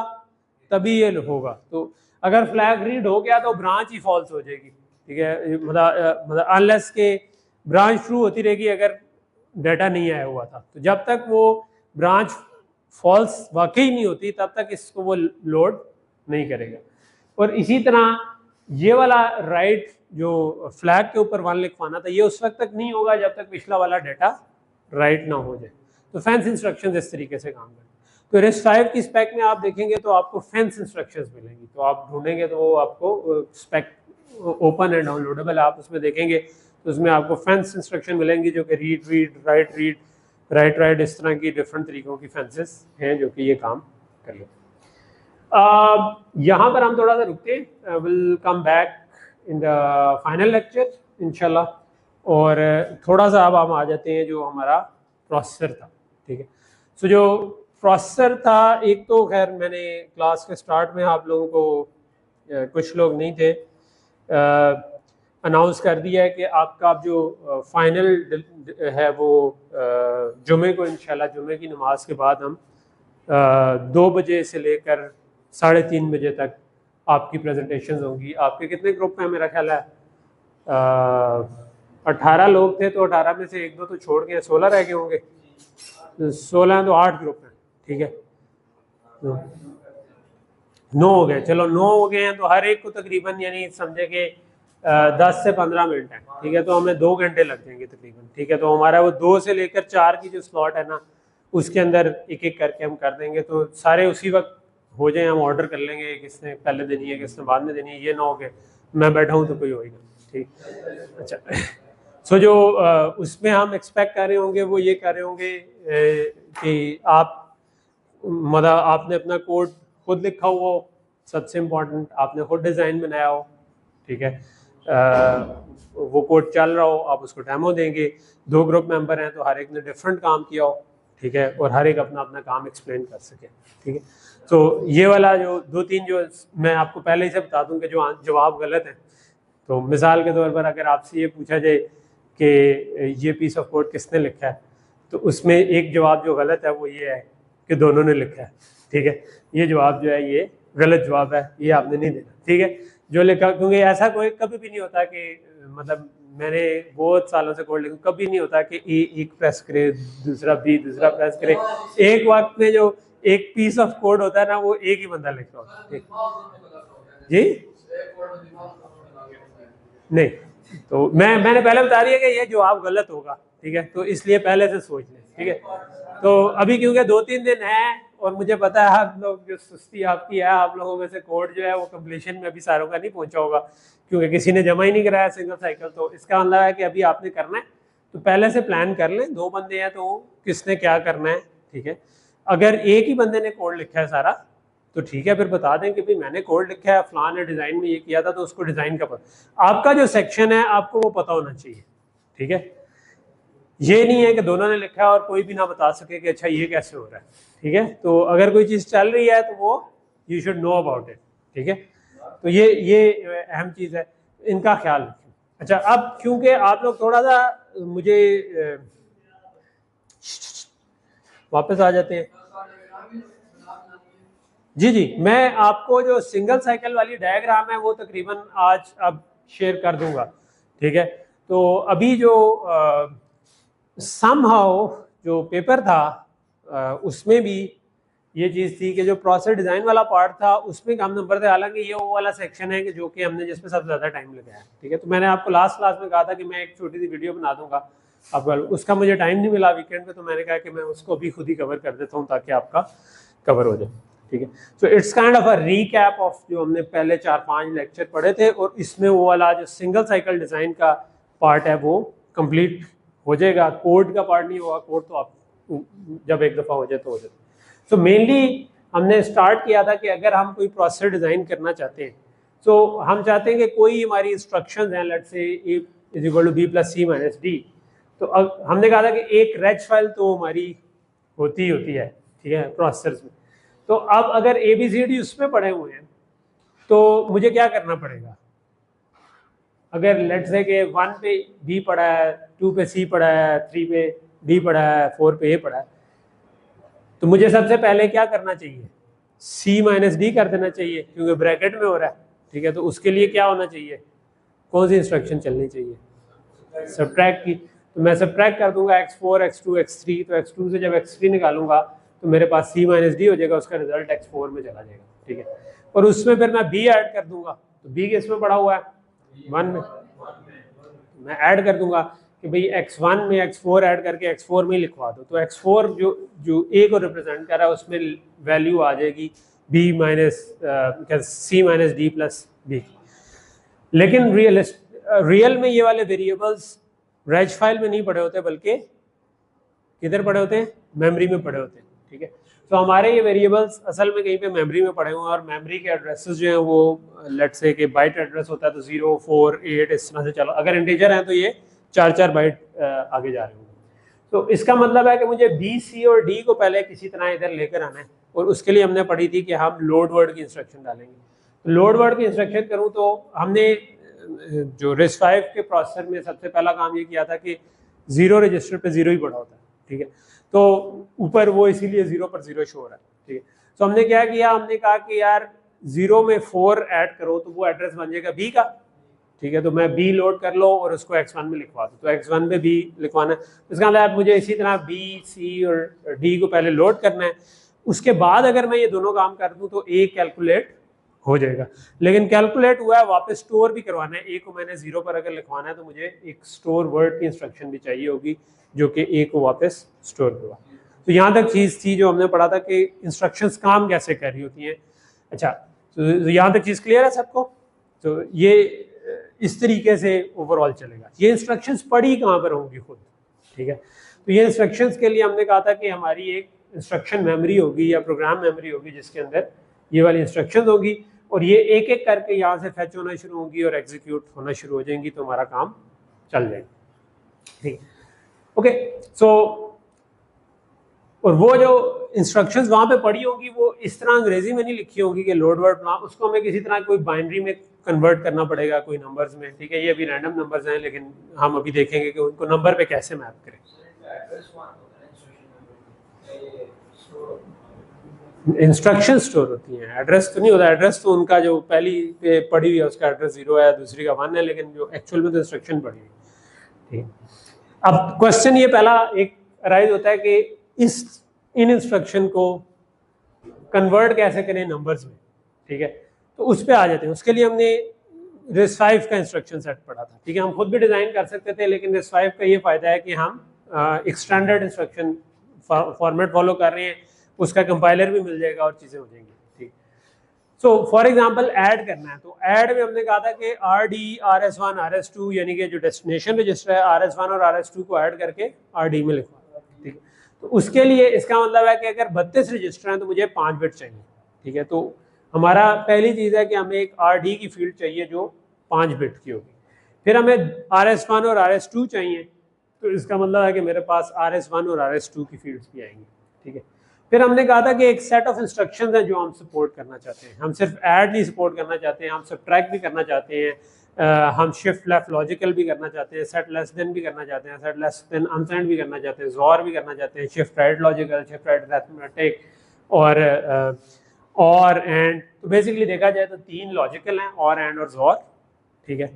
[SPEAKER 1] तभी ये होगा। तो अगर फ्लैग रीड हो गया तो ब्रांच ही फॉल्स हो जाएगी। ठीक है, मतलब अनलेस के ब्रांच शुरू होती रहेगी अगर डाटा नहीं आया हुआ था, तो जब तक वो ब्रांच फॉल्स वाकई नहीं होती तब तक इसको वो लोड नहीं करेगा। और इसी तरह ये वाला राइट जो फ्लैग के ऊपर 1 लिखवाना था ये उस वक्त तक नहीं होगा जब तक पिछला वाला डाटा राइट ना हो जाए। तो फेंस इंस्ट्रक्शंस इस तरीके से काम करते हैं। तो रेस्ट 5 की स्पेक में आप देखेंगे तो आपको फेंस इंस्ट्रक्शंस मिलेंगी, तो आप ढूंढेंगे तो वो आपको स्पेक ओपन एंड डाउनलोडेबल आप उसमें देखेंगे तो उसमें आपको फेंस इंस्ट्रक्शन मिलेंगी जो कि रीड राइट इस तरह की डिफरेंट तरीकों की फेंसेस हैं जो कि ये काम कर लेते हैं। यहाँ पर हम थोड़ा सा रुकते हैं, will come back in the final lecture इंशाल्लाह। और थोड़ा सा अब हम आ जाते हैं जो हमारा प्रोसेसर था। ठीक है, तो जो प्रोसेसर था, एक तो खैर मैंने क्लास के स्टार्ट में आप लोगों को, कुछ लोग नहीं थे, अनाउंस कर दिया है कि आपका जो फाइनल है वो जुमे को, इंशाल्लाह जुमे की नमाज के बाद हम 2 बजे से लेकर 3:30 बजे तक आपकी प्रेजेंटेशन होंगी। आपके कितने ग्रुप हैं? मेरा ख्याल है 18 लोग थे, तो 18 में से 1-2 तो छोड़ गए, 16 रह गए होंगे। 16 हैं तो 8 ग्रुप हैं, ठीक है, 9 हो गए। चलो 9 हो गए हैं तो हर एक को तकरीबन यानी समझे कि 10 से 15 मिनट है, ठीक है, तो हमें 2 घंटे लग जाएंगे तकरीबन, ठीक है। तो हमारा वो 2 से लेकर 4 की जो स्लॉट है ना, उसके अंदर एक एक करके हम कर देंगे, तो सारे उसी वक्त हो जाए, हम ऑर्डर कर लेंगे किसने पहले देनी है किसने बाद में देनी है। ये ना हो के मैं बैठा हूँ तो कोई होएगा, ठीक। अच्छा, सो जो उसमें हम एक्सपेक्ट कर रहे होंगे वो ये कर रहे होंगे कि आप मतलब आपने अपना कोड खुद लिखा हुआ हो, सबसे इम्पोर्टेंट आपने खुद डिज़ाइन बनाया हो, ठीक है, वो कोड चल रहा हो, आप उसको डेमो देंगे। 2 ग्रुप मेंबर हैं तो हर एक ने डिफरेंट काम किया हो, ठीक है, और हर एक अपना अपना काम एक्सप्लेन कर सके, ठीक है। तो ये वाला जो 2-3 जो मैं आपको पहले ही से बता दूं कि जो जवाब गलत है, तो मिसाल के तौर पर अगर आपसे ये पूछा जाए कि ये पीस ऑफ कोड किसने लिखा है, तो उसमें एक जवाब जो गलत है वो ये है कि दोनों ने लिखा है, ठीक है। ये जवाब जो है ये गलत जवाब है, ये आपने नहीं देना, ठीक है, जो लिखा, क्योंकि ऐसा कोई कभी भी नहीं होता कि मतलब मैंने बहुत सालों से कोड लिखा, कभी नहीं होता कि एक प्रेस करे दूसरा बी दूसरा प्रेस करे। एक वक्त में जो एक पीस ऑफ कोड होता है ना, वो एक ही बंदा लिख रहा होता है। जी नहीं, तो मैंने पहले बता दिया कि ये जवाब गलत होगा, ठीक है, तो इसलिए पहले से सोच लें, ठीक है। तो अभी क्योंकि 2-3 दिन है और मुझे पता है आप लोग जो सुस्ती आपकी है, आप लोगों में से कोड जो है वो कंप्लीशन में अभी सारों का नहीं पहुंचा होगा, क्योंकि किसी ने जमा ही नहीं कराया सिंगल साइकिल। तो इसका मतलब है कि अभी आपने करना है तो पहले से प्लान कर लें। 2 बंदे हैं तो किसने क्या करना है, ठीक है। अगर एक ही बंदे ने कोड लिखा है सारा तो ठीक है, फिर बता दें कि भाई मैंने कोड लिखा है, फलान ने डिज़ाइन में ये किया था, तो उसको डिज़ाइन का पता, आपका जो सेक्शन है आपको वो पता होना चाहिए, ठीक है। ये नहीं है कि दोनों ने लिखा है और कोई भी ना बता सके कि अच्छा ये कैसे हो रहा है, ठीक है। तो अगर कोई चीज़ चल रही है तो वो you should know about it, ठीक है। तो ये अहम चीज़ है, इनका ख्याल रखें। अच्छा, अब क्योंकि आप लोग थोड़ा सा मुझे वापस आ जाते हैं। जी, मैं आपको जो सिंगल साइकिल वाली डायग्राम है वो तकरीबन आज अब शेयर कर दूंगा, ठीक है। तो अभी जो समहाउ जो पेपर था उसमें भी ये चीज़ थी कि जो प्रोसेस डिज़ाइन वाला पार्ट था उसमें कम नंबर थे, हालांकि ये वो वाला सेक्शन है कि जो कि हमने जिसमें सबसे ज़्यादा टाइम लगाया, ठीक है। तो मैंने आपको लास्ट क्लास में कहा था कि मैं एक छोटी सी वीडियो बना दूंगा आपका, उसका मुझे टाइम नहीं मिला वीकेंड पे, तो मैंने कहा कि मैं उसको भी खुद ही कवर कर देता हूँ ताकि आपका कवर हो जाए, ठीक है। So it's kind of a recap of जो हमने पहले 4-5 लेक्चर पढ़े थे, और इसमें वो वाला जो सिंगल साइकिल डिज़ाइन का पार्ट है वो कंप्लीट हो जाएगा। कोड का पार्ट नहीं होगा, कोड तो आप जब एक दफ़ा हो जाए तो हो जाए। सो मेनली हमने स्टार्ट किया था कि अगर हम कोई प्रोसेस डिज़ाइन करना चाहते हैं, तो हम चाहते हैं कि कोई हमारी इंस्ट्रक्शंस हैं, let's say A = B + C - D, तो अब हमने कहा था कि एक रेज फाइल तो हमारी होती है, ठीक है, प्रोसेसर्स में। तो अब अगर ABCD उसमें पड़े हुए हैं तो मुझे क्या करना पड़ेगा? अगर लेट्स से कि 1 पे B पड़ा है, 2 पे C पड़ा है, 3 पे D पड़ा है, 4 पे A पड़ा है, तो मुझे सबसे पहले क्या करना चाहिए? C - D कर देना चाहिए, क्योंकि ब्रैकेट में हो रहा है, ठीक है। तो उसके लिए क्या होना चाहिए? कौन सी इंस्ट्रक्शन चलनी चाहिए? सब्ट्रैक्ट की। तो मैं सब्ट्रैक्ट कर दूंगा x4, x2, x3, तो x2 से जब x3 निकालूंगा तो मेरे पास C - D हो जाएगा, उसका रिजल्ट x4 में चला जाएगा, ठीक है। और उसमें फिर मैं B ऐड कर दूंगा, तो B किस में पड़ा हुआ है? 1 में। मैं ऐड कर दूंगा कि भाई x1 में x4 ऐड करके x4 में ही लिखवा दो, तो x4 जो A को रिप्रेजेंट कर रहा है उसमें वैल्यू आ जाएगी C - D + B। लेकिन रियल में ये वाले वेरिएबल्स रेज फाइल में नहीं पड़े होते, बल्कि किधर पड़े होते हैं? मेमोरी में पड़े होते हैं, ठीक है। तो हमारे ये वेरिएबल्स असल में कहीं पे मेमोरी में पड़े हुए हैं, और मेमोरी के एड्रेसेस जो हैं वो लेट्स से कि बाइट एड्रेस होता है तो 0, 4, 8 इस तरह से चलो। अगर इंटीजर हैं तो ये 4-4 बाइट आगे जा रहे होंगे। तो इसका मतलब है कि मुझे बी, सी और डी को पहले किसी तरह इधर लेकर आना है, और उसके लिए हमने पढ़ी थी कि हम लोड वर्ड की इंस्ट्रक्शन डालेंगे। तो लोड वर्ड की इंस्ट्रक्शन करूँ तो हमने जो RISC-V के प्रोसेसर में सबसे पहला काम ये किया था कि 0 रजिस्टर पे 0 ही पड़ा होता है, ठीक है, तो ऊपर वो इसीलिए 0 पर 0 शो हो रहा है, ठीक है। तो हमने क्या किया, हमने कहा कि यार 0 में 4 ऐड करो तो वो एड्रेस बन जाएगा B का, ठीक है। तो मैं B लोड कर लो और उसको X1 में लिखवा दो, तो X1 में B लिखवाना है। इसका मतलब मुझे इसी तरह B, C और D को पहले लोड करना है, उसके बाद अगर मैं ये दोनों काम कर दूं तो A कैलकुलेट हो जाएगा। लेकिन कैलकुलेट हुआ है, वापस स्टोर भी करवाना है। A को मैंने 0 पर अगर लिखवाना है तो मुझे एक स्टोर वर्ड की इंस्ट्रक्शन भी चाहिए होगी जो कि A को वापस स्टोर करवा। तो यहाँ तक चीज़ थी जो हमने पढ़ा था कि इंस्ट्रक्शंस काम कैसे कर रही होती हैं। अच्छा, तो यहाँ तक चीज़ क्लियर है सबको? तो ये इस तरीके से ओवरऑल चलेगा। ये इंस्ट्रक्शंस पढ़ी कहाँ पर होंगी खुद, ठीक है। तो ये इंस्ट्रक्शंस के लिए हमने कहा था कि हमारी एक इंस्ट्रक्शन मेमोरी होगी या प्रोग्राम मेमोरी होगी जिसके अंदर ये वाली इंस्ट्रक्शंस होगी, और ये एक एक करके यहाँ से फैच होना शुरू होंगी और एग्जीक्यूट होना शुरू हो जाएंगी, तो हमारा काम चल जाएगा, ठीक है। ओके, सो और वो जो इंस्ट्रक्शंस वहाँ पे पढ़ी होगी वो इस तरह अंग्रेजी में नहीं लिखी होगी कि लोड वर्ड, उसको हमें किसी तरह कोई बाइनरी में कन्वर्ट करना पड़ेगा, कोई नंबर्स में, ठीक है। ये अभी रैंडम नंबर्स हैं, लेकिन हम अभी देखेंगे कि उनको नंबर पे कैसे मैप करें। इंस्ट्रक्शन स्टोर होती हैं, एड्रेस तो नहीं होता। एड्रेस तो उनका जो पहली पे पढ़ी हुई है उसका एड्रेस 0 है, दूसरी का 1 है, लेकिन जो एक्चुअल में तो इंस्ट्रक्शन पढ़ी हुई, ठीक। अब क्वेश्चन ये पहला एक अराइज होता है कि इन इंस्ट्रक्शन को कन्वर्ट कैसे करें नंबर्स में, ठीक है। तो उस पर आ जाते हैं। उसके लिए हमने RISC-V का इंस्ट्रक्शन सेट पढ़ा था, ठीक है। हम खुद भी डिज़ाइन कर सकते थे, लेकिन RISC-V का ये फ़ायदा है कि हम एक स्टैंडर्ड इंस्ट्रक्शन फॉर्मेट फॉलो कर रहे हैं, उसका कंपाइलर भी मिल जाएगा और चीज़ें हो जाएंगी, ठीक। सो फॉर एग्जांपल ऐड करना है, तो ऐड में हमने कहा था कि RD, RS1, RS2 यानी कि जो डेस्टिनेशन रजिस्टर है RS1 और RS2 को ऐड करके RD में लिखवा, ठीक है। तो उसके लिए इसका मतलब है कि अगर 32 रजिस्टर हैं तो मुझे 5 बिट चाहिए, ठीक है। तो हमारा पहली चीज़ है कि हमें एक RD की फील्ड चाहिए जो 5 बिट की होगी। फिर हमें RS1 और RS2 चाहिए, तो इसका मतलब है कि मेरे पास RS1 और RS2 की फील्ड्स भी आएंगी, ठीक है। फिर हमने कहा था कि एक सेट ऑफ इंस्ट्रक्शंस हैं जो हम सपोर्ट करना चाहते हैं। हम सिर्फ ऐड नहीं सपोर्ट करना चाहते हैं, हम सब्ट्रैक्ट भी करना चाहते हैं, हम शिफ्ट लेफ्ट लॉजिकल भी करना चाहते हैं, सेट लेस देन भी करना चाहते हैं, सेट लेस देन अनसाइंड भी करना चाहते हैं, ज़ोर भी करना चाहते हैं, shift right logical, shift right arithmetic और एंड। तो बेसिकली देखा जाए तो 3 लॉजिकल हैं, और एंड और ज़ोर, ठीक है।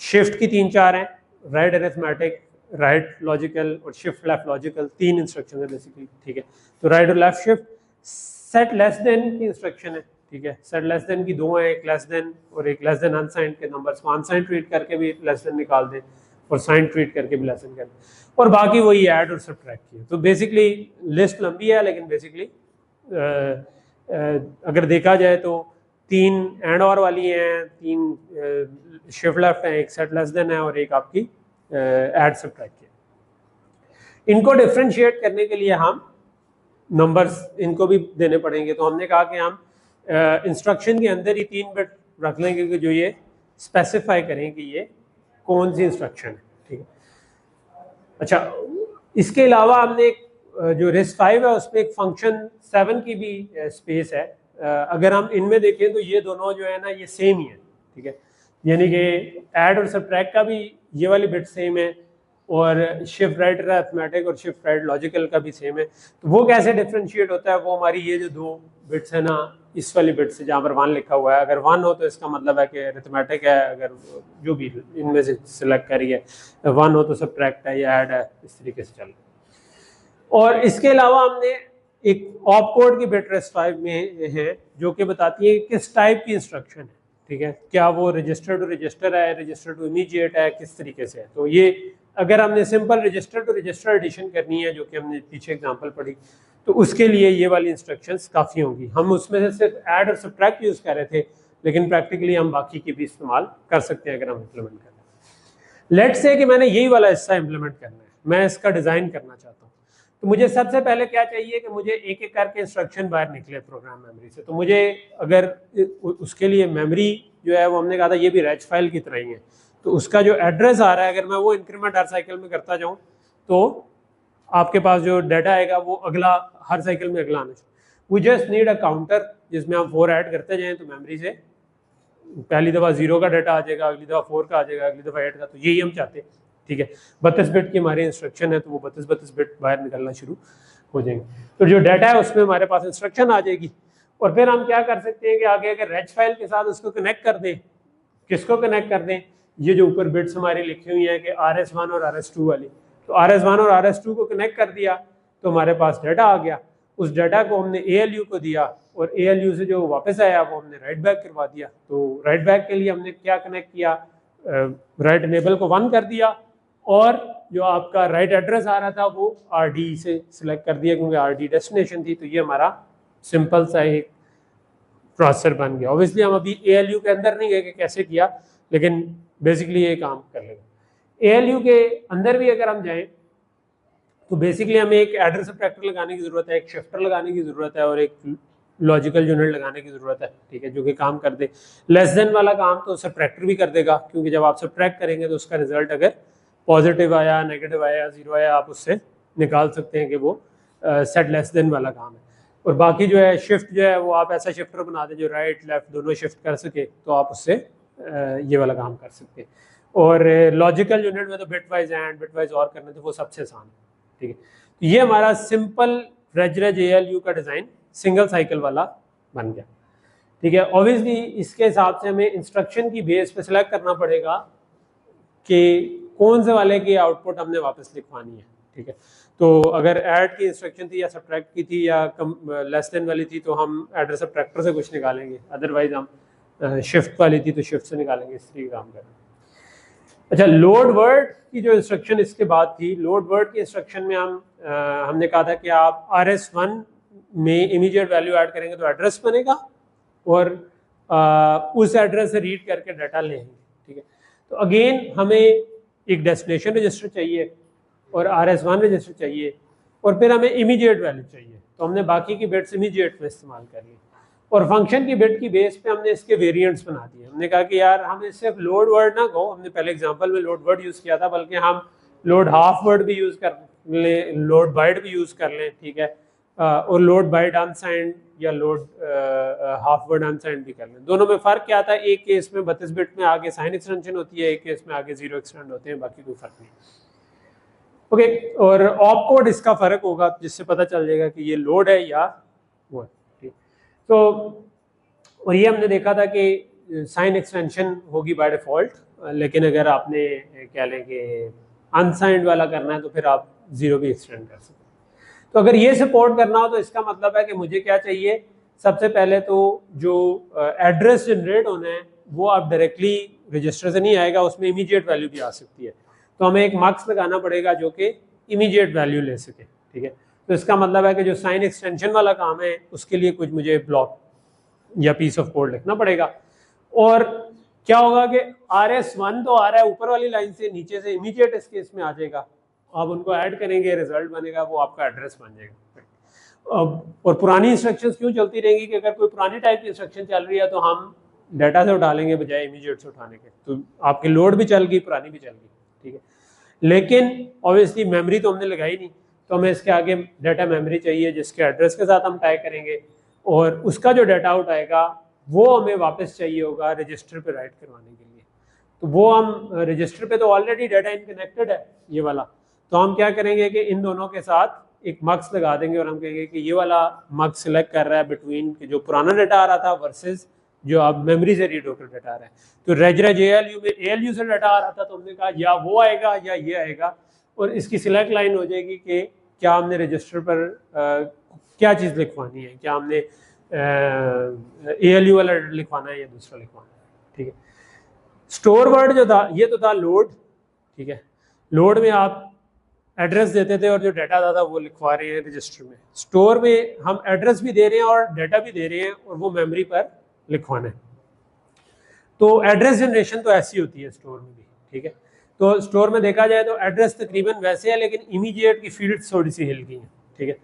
[SPEAKER 1] शिफ्ट की 3-4 हैं, राइट अरिथमेटिक, राइट लॉजिकल और शिफ्ट लेफ्ट लॉजिकल, 3 इंस्ट्रक्शन है बेसिकली, ठीक है। तो राइट और left shift. Set less than की इंस्ट्रक्शन है, ठीक है। सेट लेस देन की 2 है, एक लेस देन और एक लेस देन अनसाइंड के नंबर्स को अनसाइंड ट्रीट करके भी लेस देन निकाल दें और साइन ट्रीट करके भी लेस देन कर दें, और बाकी वही ऐड और सब्ट्रैक्ट की। तो बेसिकली लिस्ट लंबी है, लेकिन बेसिकली अगर देखा जाए तो 3 एंड और वाली हैं, 3 शिफ्ट लेफ्ट है, एक सेट लेस देन है और एक आपकी ऐड सब्ट्रैक्ट की। इनको डिफरेंशिएट करने के लिए हम नंबर्स इनको भी देने पड़ेंगे। तो हमने कहा कि हम इंस्ट्रक्शन के अंदर ही 3 बिट रख लेंगे कि जो ये स्पेसिफाई करें कि ये कौन सी इंस्ट्रक्शन है, ठीक है। अच्छा, इसके अलावा हमने जो RISC-V है उसमें एक फंक्शन 7 की भी स्पेस है। अगर हम इनमें देखें तो ये दोनों जो है ना ये सेम ही है, ठीक है। यानी कि ऐड और सब्ट्रैक्ट का भी ये वाली बिट सेम है, और शिफ्ट राइट अरिथमेटिक और शिफ्ट राइट लॉजिकल का भी सेम है। तो वो कैसे डिफरेंशिएट होता है, वो हमारी ये जो 2 बिट्स है ना, इस वाली बिट से जहाँ पर 1 लिखा हुआ है, अगर 1 हो तो इसका मतलब है कि अरिथमेटिक है, अगर जो भी इनमें से सिलेक्ट करिए, 1 हो तो सब्ट्रैक्ट है या ऐड है, इस तरीके से चल। और इसके अलावा हमने एक ऑप कोड की बिट RISC-V में है जो कि बताती है किस टाइप की इंस्ट्रक्शन है, ठीक है। क्या वो रजिस्टर टू रजिस्टर है, रजिस्टर टू इमीडिएट है, किस तरीके से है। तो ये अगर हमने simple register to register addition करनी है, जो कि हमने पीछे एग्जांपल पढ़ी, तो उसके लिए ये वाली इंस्ट्रक्शंस काफ़ी होंगी। हम उसमें से सिर्फ ऐड और सब्ट्रैक्ट यूज़ कर रहे थे, लेकिन प्रैक्टिकली हम बाकी की भी इस्तेमाल कर सकते हैं अगर हम इम्प्लीमेंट करें। लेट्स से कि मैंने यही वाला हिस्सा इम्प्लीमेंट करना है, मैं इसका डिज़ाइन करना चाहता हूँ। तो मुझे सबसे पहले क्या चाहिए कि मुझे एक एक करके इंस्ट्रक्शन बाहर निकले प्रोग्राम मेमोरी से। तो मुझे अगर उसके लिए मेमोरी जो है वो हमने कहा था ये भी रैच फाइल की तरह ही है, तो उसका जो एड्रेस आ रहा है अगर मैं वो इंक्रीमेंट हर साइकिल में करता जाऊँ तो आपके पास जो डाटा आएगा वो अगला हर साइकिल में अगला आना चाहिए। We just need a counter जिसमें हम 4 ऐड करते जाएं, तो मेमोरी से पहली दफ़ा 0 का डाटा आ जाएगा, अगली दफ़ा 4 का आ जाएगा, अगली दफ़ा 8 का। तो यही हम चाहते हैं, ठीक है। 32 बिट की हमारी इंस्ट्रक्शन है, तो वो 32 बिट बाहर निकलना शुरू हो जाएंगे। तो जो डाटा है उसमें हमारे पास इंस्ट्रक्शन आ जाएगी, और फिर हम क्या कर सकते हैं कि आगे अगर रेज फाइल के साथ उसको कनेक्ट कर दें। किसको कनेक्ट कर दें? ये जो ऊपर बिट्स हमारी लिखी हुई है कि RS1 और RS2 वाली, तो RS1 और RS2 को कनेक्ट कर दिया तो हमारे पास डाटा आ गया। उस डाटा को हमने ALU को दिया, और ALU से जो वापस आया वो हमने राइट बैक करवा दिया। तो राइट बैक के लिए हमने क्या कनेक्ट किया? राइट इनेबल को 1 कर दिया, और जो आपका राइट एड्रेस आ रहा था वो RD से सिलेक्ट कर दिया, क्योंकि RD डेस्टिनेशन थी। तो ये हमारा सिंपल सा एक प्रोसेसर बन गया। ऑब्वियसली हम अभी ALU के अंदर नहीं गए कि कैसे किया, लेकिन बेसिकली ये काम कर लेगा। ALU के अंदर भी अगर हम जाएं तो बेसिकली हमें एक एड्रेस सब्ट्रैक्टर लगाने की ज़रूरत है, एक शिफ्टर लगाने की ज़रूरत है, और एक लॉजिकल यूनिट लगाने की ज़रूरत है, ठीक है, जो कि काम कर दे। लेस देन वाला काम तो सब्ट्रैक्टर भी कर देगा, क्योंकि जब आप सब्ट्रैक्ट करेंगे तो उसका रिजल्ट अगर पॉजिटिव आया, नेगेटिव आया, 0 आया, आप उससे निकाल सकते हैं कि वो सेट लेस देन वाला काम है। और बाकी जो है शिफ्ट जो है वो आप ऐसा शिफ्टर बना दें जो राइट लेफ्ट दोनों शिफ्ट कर सके, तो आप उससे ये वाला काम कर सकते हैं। और लॉजिकल यूनिट में तो bit wise and bit wise और करने, तो वो सबसे आसान है, ठीक है। तो ये हमारा सिंपल रेज ALU का डिज़ाइन सिंगल साइकिल वाला बन गया, ठीक है। ऑब्वियसली इसके हिसाब से हमें इंस्ट्रक्शन की बेस पे सिलेक्ट करना पड़ेगा कि कौन से वाले की आउटपुट हमने वापस लिखवानी है, ठीक है। तो अगर ऐड की इंस्ट्रक्शन थी या सब्ट्रैक्ट की थी या लेस देन वाली थी, तो हम एड्रेस सब्ट्रैक्टर से कुछ निकालेंगे, अदरवाइज हम शिफ्ट वाली थी तो शिफ्ट से निकालेंगे, इस तरीके काम करेंगे। अच्छा, लोड वर्ड की जो इंस्ट्रक्शन इसके बाद थी, लोड वर्ड की इंस्ट्रक्शन में हमने कहा था कि आप RS1 में इमीडिएट वैल्यू ऐड करेंगे तो एड्रेस बनेगा, और उस एड्रेस से रीड करके डाटा लेंगे, ठीक है। तो अगेन हमें एक डेस्टिनेशन रजिस्टर चाहिए और RS1 रजिस्टर चाहिए, और फिर हमें इमीडिएट वैल्यू चाहिए। तो हमने बाकी की बिट्स इमीडिएट में इस्तेमाल कर ली, और फंक्शन की बिट की बेस पे हमने इसके वेरिएंट्स बना दिए। हमने कहा कि यार हम सिर्फ लोड वर्ड ना कहो, हमने पहले एग्जांपल में लोड वर्ड यूज़ किया था, बल्कि हम लोड हाफ वर्ड भी यूज़ कर लें, लोड बाइट भी यूज़ कर लें, ठीक है, और लोड बाइट अनसाइंड या लोड हाफ वर्ड अनसाइंड भी कर लें। दोनों में फ़र्क क्या आता है? एक केस में 32 बिट में आगे साइन एक्सटेंशन होती है, एक केस में आगे 0 एक्सटेंड होते हैं, बाकी कोई फ़र्क नहीं। ओके, और ऑप कोड इसका फ़र्क होगा, जिससे पता चल जाएगा कि ये लोड है या वो है, ठीक। तो और ये हमने देखा था कि साइन एक्सटेंशन होगी बाय डिफ़ॉल्ट, लेकिन अगर आपने क्या लें कि अनसाइंड वाला करना है तो फिर आप 0 भी एक्सटेंड कर सकते हैं। तो अगर ये सपोर्ट करना हो तो इसका मतलब है कि मुझे क्या चाहिए? सबसे पहले तो जो एड्रेस जनरेट होना है वो आप डायरेक्टली रजिस्टर से नहीं आएगा, उसमें इमीडिएट वैल्यू भी आ सकती है। तो हमें एक मार्क्स लगाना पड़ेगा जो कि इमीडिएट वैल्यू ले सके, ठीक है। तो इसका मतलब है कि जो साइन एक्सटेंशन वाला काम है उसके लिए कुछ मुझे ब्लॉक या पीस ऑफ कोड लिखना पड़ेगा। और क्या होगा कि RS1 तो आ रहा है ऊपर वाली लाइन से, नीचे से इमीडिएट इस केस में आ जाएगा, आप उनको ऐड करेंगे, रिजल्ट बनेगा, वो आपका एड्रेस बन जाएगा। और पुरानी इंस्ट्रक्शंस क्यों चलती रहेंगी कि अगर कोई पुरानी टाइप की इंस्ट्रक्शन चल रही है तो हम डाटा से उठा लेंगे बजाय इमीडिएट से उठाने के, तो आपकी लोड भी चल गई, पुरानी भी चल गई, ठीक है। लेकिन ऑब्वियसली मेमोरी तो हमने लगाई नहीं, तो हमें इसके आगे डाटा मेमोरी चाहिए जिसके एड्रेस के साथ हम टाइप करेंगे, और उसका जो डाटा आउट आएगा वो हमें वापस चाहिए होगा रजिस्टर पे राइट करवाने के लिए। तो वो हम रजिस्टर पे तो ऑलरेडी डाटा इन कनेक्टेड है ये वाला, तो हम क्या करेंगे कि इन दोनों के साथ एक मक्स लगा देंगे, और हम कहेंगे कि ये वाला मक्स सिलेक्ट कर रहा है बिटवीन कि जो पुराना डाटा आ रहा था वर्सेस जो अब मेमोरी से रीड होकर डाटा आ रहा है। तो रेज ALU में ALU से डाटा आ रहा था, तो हमने कहा या वो आएगा या ये आएगा, और इसकी सिलेक्ट लाइन हो जाएगी कि क्या हमने रजिस्टर पर क्या चीज़ लिखवानी है, क्या हमने ALU वाला लिखवाना है या दूसरा लिखवाना है, ठीक है। स्टोर वर्ड जो था ये तो था लोड, ठीक है। लोड में आप एड्रेस देते थे और जो डाटा था वो लिखवा रहे हैं रजिस्टर में। स्टोर में हम एड्रेस भी दे रहे हैं और डाटा भी दे रहे हैं, और वो मेमोरी पर लिखवाना है। तो एड्रेस जनरेशन तो ऐसी होती है स्टोर में भी, ठीक है। तो स्टोर में देखा जाए तो एड्रेस तकरीबन वैसे है, लेकिन इमीडिएट की फील्ड थोड़ी सी हिल गई है, ठीक है।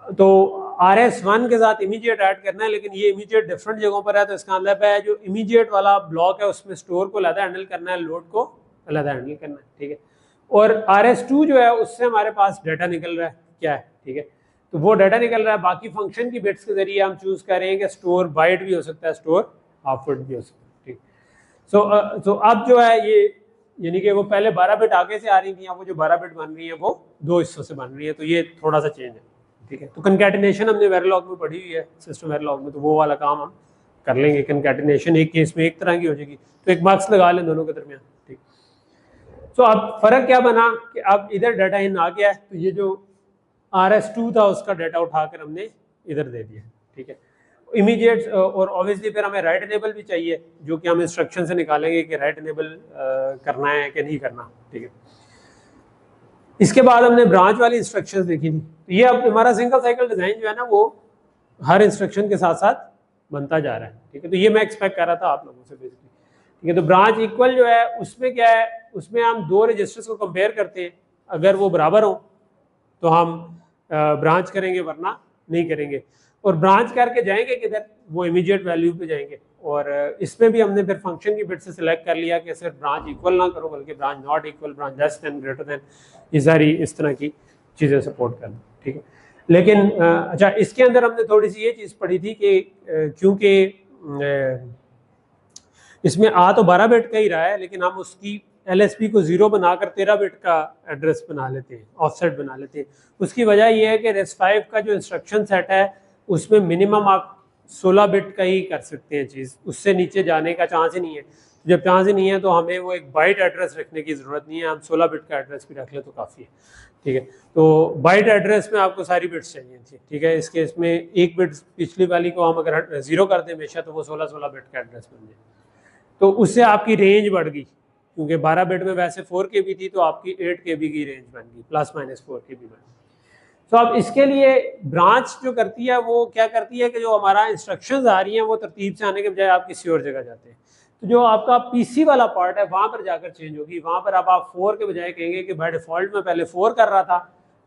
[SPEAKER 1] तो RS1 के साथ इमीडिएट ऐड करना है, लेकिन ये इमीडिएट डिफरेंट जगहों पर है, तो इसका मतलब है जो इमीडिएट वाला ब्लॉक है उसमें स्टोर को अलग हैंडल करना है, लोड को अलग हैंडल करना है, ठीक है। और RS2 जो है उससे हमारे पास डाटा निकल रहा है क्या है, ठीक है। तो वो डाटा निकल रहा है, बाकी फंक्शन की बिट्स के जरिए हम चूज करें कि स्टोर बाइट भी हो सकता है, स्टोर हाफ वर्ड भी हो सकता है, ठीक। सो अब जो है ये यानी कि वो पहले 12 बिट आगे से आ रही थी, वो जो 12 बिट बन रही है वो 2 हिस्सों से बन रही है, तो ये थोड़ा सा चेंज है, ठीक है। तो कंकैटिनेशन हमने वेरिलॉग में पढ़ी हुई है, सिस्टम वेरिलॉग में, तो वो वाला काम हम कर लेंगे। कंकैटिनेशन एक केस में एक तरह की हो जाएगी, तो एक मार्क्स लगा लें दोनों के दरमियान, ठीक। तो अब फर्क क्या बना कि अब इधर डाटा इन आ गया है, तो ये जो RS2 था उसका डाटा उठाकर हमने इधर दे दिया, ठीक है। इमीडिएट और ऑब्वियसली फिर हमें राइट इनेबल भी चाहिए, जो कि हम इंस्ट्रक्शन से निकालेंगे कि राइट इनेबल करना है कि नहीं करना, ठीक है। इसके बाद हमने ब्रांच वाली इंस्ट्रक्शंस देखी थी। तो ये अब हमारा सिंगल साइकिल डिजाइन जो है ना वो हर इंस्ट्रक्शन के साथ साथ बनता जा रहा है, ठीक है। तो ये मैं एक्सपेक्ट कर रहा था आप लोगों से बेसिकली, ठीक है। तो ब्रांच इक्वल जो है उसमें क्या है, उसमें हम दो रजिस्टर्स को कंपेयर करते हैं, अगर वो बराबर हो तो हम ब्रांच करेंगे, वरना नहीं करेंगे। और ब्रांच करके जाएंगे किधर, वो इमीडिएट वैल्यू पे जाएंगे। और इसमें भी हमने फिर फंक्शन की बिट से सिलेक्ट कर लिया कि सिर्फ ब्रांच इक्वल ना करो, बल्कि branch not equal, branch less than, greater than, ये सारी इस तरह की चीज़ें सपोर्ट करना, ठीक है। लेकिन अच्छा, इसके अंदर हमने थोड़ी सी ये चीज़ पढ़ी थी कि क्योंकि इसमें आ तो 12 बिट का ही रहा है, लेकिन हम उसकी LSB को 0 बनाकर 13 बिट का एड्रेस बना लेते हैं, ऑफसेट बना लेते हैं। उसकी वजह यह है कि RISC-V का जो इंस्ट्रक्शन सेट है उसमें मिनिमम आप 16 बिट का ही कर सकते हैं चीज़, उससे नीचे जाने का चांस ही नहीं है। जब चांस ही नहीं है तो हमें वो एक बाइट एड्रेस रखने की ज़रूरत नहीं है, हम 16 बिट का एड्रेस भी रख ले तो काफ़ी है, ठीक है। तो बाइट एड्रेस में आपको सारी बिट्स चाहिए थी, ठीक है। इस केस में एक बिट पिछली वाली को हम अगर 0 कर दें हमेशा, तो वो 16 बिट का एड्रेस बन जाए, तो उससे आपकी रेंज बढ़ गई, क्योंकि 12 बिट में वैसे 4 KB थी, तो आपकी 8 KB की रेंज बन गई, प्लस माइनस 4 KB बन गई। तो अब इसके लिए ब्रांच जो करती है वो क्या करती है कि जो हमारा इंस्ट्रक्शंस आ रही हैं वो तरतीब से आने के बजाय आप किसी और जगह जाते हैं, तो जो आपका PC वाला पार्ट है वहां पर जाकर चेंज होगी। वहां पर अब आप 4 के बजाय कहेंगे कि बाय डिफॉल्ट में पहले 4 कर रहा था,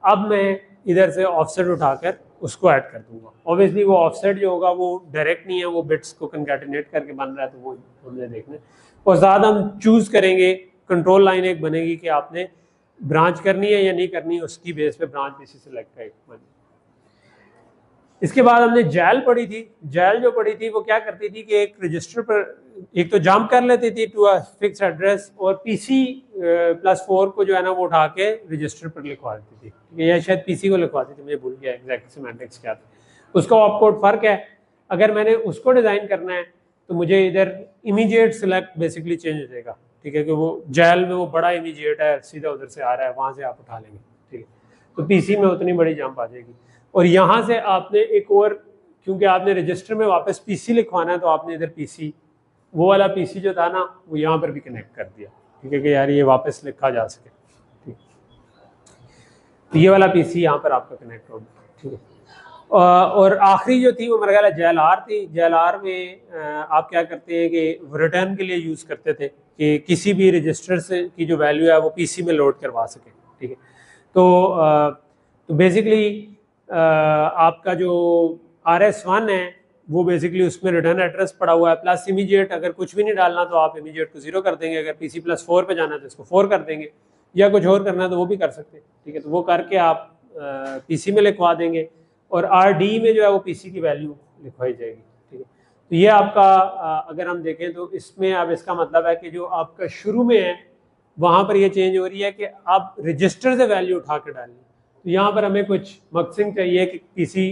[SPEAKER 1] अब मैं इधर से ऑफसेट उठाकर उसको ऐड कर दूंगा। ऑब्वियसली वो ऑफसेट जो होगा वो डायरेक्ट नहीं है, वो बिट्स को कंकैटिनेट करके बन रहा है, तो वो हमने देखना है। और ज़्यादा हम चूज करेंगे, कंट्रोल लाइन एक बनेगी कि आपने ब्रांच करनी है या नहीं करनी, उसकी बेस पे ब्रांच PC सेलेक्ट का एक बनेगी। इसके बाद हमने जैल पढ़ी थी। जैल जो पढ़ी थी वो क्या करती थी कि एक रजिस्टर पर एक तो जंप कर लेती थी टू अ फिक्स एड्रेस, और PC+4 को जो है ना वो उठा के रजिस्टर पर लिखवा देती थी, या शायद PC को लिखवाती थी, मुझे भूल गया एग्जैक्ट सिमेंटिक्स क्या था उसका। ऑपकोड फर्क है। अगर मैंने उसको डिज़ाइन करना है तो मुझे इधर इमीडिएट सिलेक्ट बेसिकली चेंज हो जाएगा, ठीक है, कि वो जैल में वो बड़ा इमीडिएट है, सीधा उधर से आ रहा है, वहाँ से आप उठा लेंगे, ठीक है। तो PC में उतनी बड़ी जंप आ जाएगी। और यहाँ से आपने एक और, क्योंकि आपने रजिस्टर में वापस PC लिखवाना है, तो आपने इधर PC, वो वाला PC जो था ना वो यहाँ पर भी कनेक्ट कर दिया, ठीक है, कि यार ये वापस लिखा जा सके, ठीक। तो ये वाला PC यहाँ पर आपका कनेक्ट होगा, ठीक है। और आखिरी जो थी वो मेरा ख्याल है JLR थी। JLR में आप क्या करते हैं कि रिटर्न के लिए यूज़ करते थे कि किसी भी रजिस्टर से की जो वैल्यू है वो PC में लोड करवा सके, ठीक है। तो बेसिकली आपका जो RS1 है वो बेसिकली उसमें रिटर्न एड्रेस पड़ा हुआ है, प्लस इमीडिएट। अगर कुछ भी नहीं डालना तो आप इमीडिएट को 0 कर देंगे, अगर PC+4 पे जाना है तो इसको 4 कर देंगे, या कुछ और करना है तो वो भी कर सकते हैं, ठीक है। तो वो करके आप PC में लिखवा देंगे, और RD में जो है वो PC की वैल्यू लिखवाई जाएगी, ठीक है। तो ये आपका अगर हम देखें तो इसमें अब इसका मतलब है कि जो आपका शुरू में है वहाँ पर ये चेंज हो रही है कि आप रजिस्टर से वैल्यू उठा के डालें। तो यहाँ पर हमें कुछ मकसद चाहिए कि PC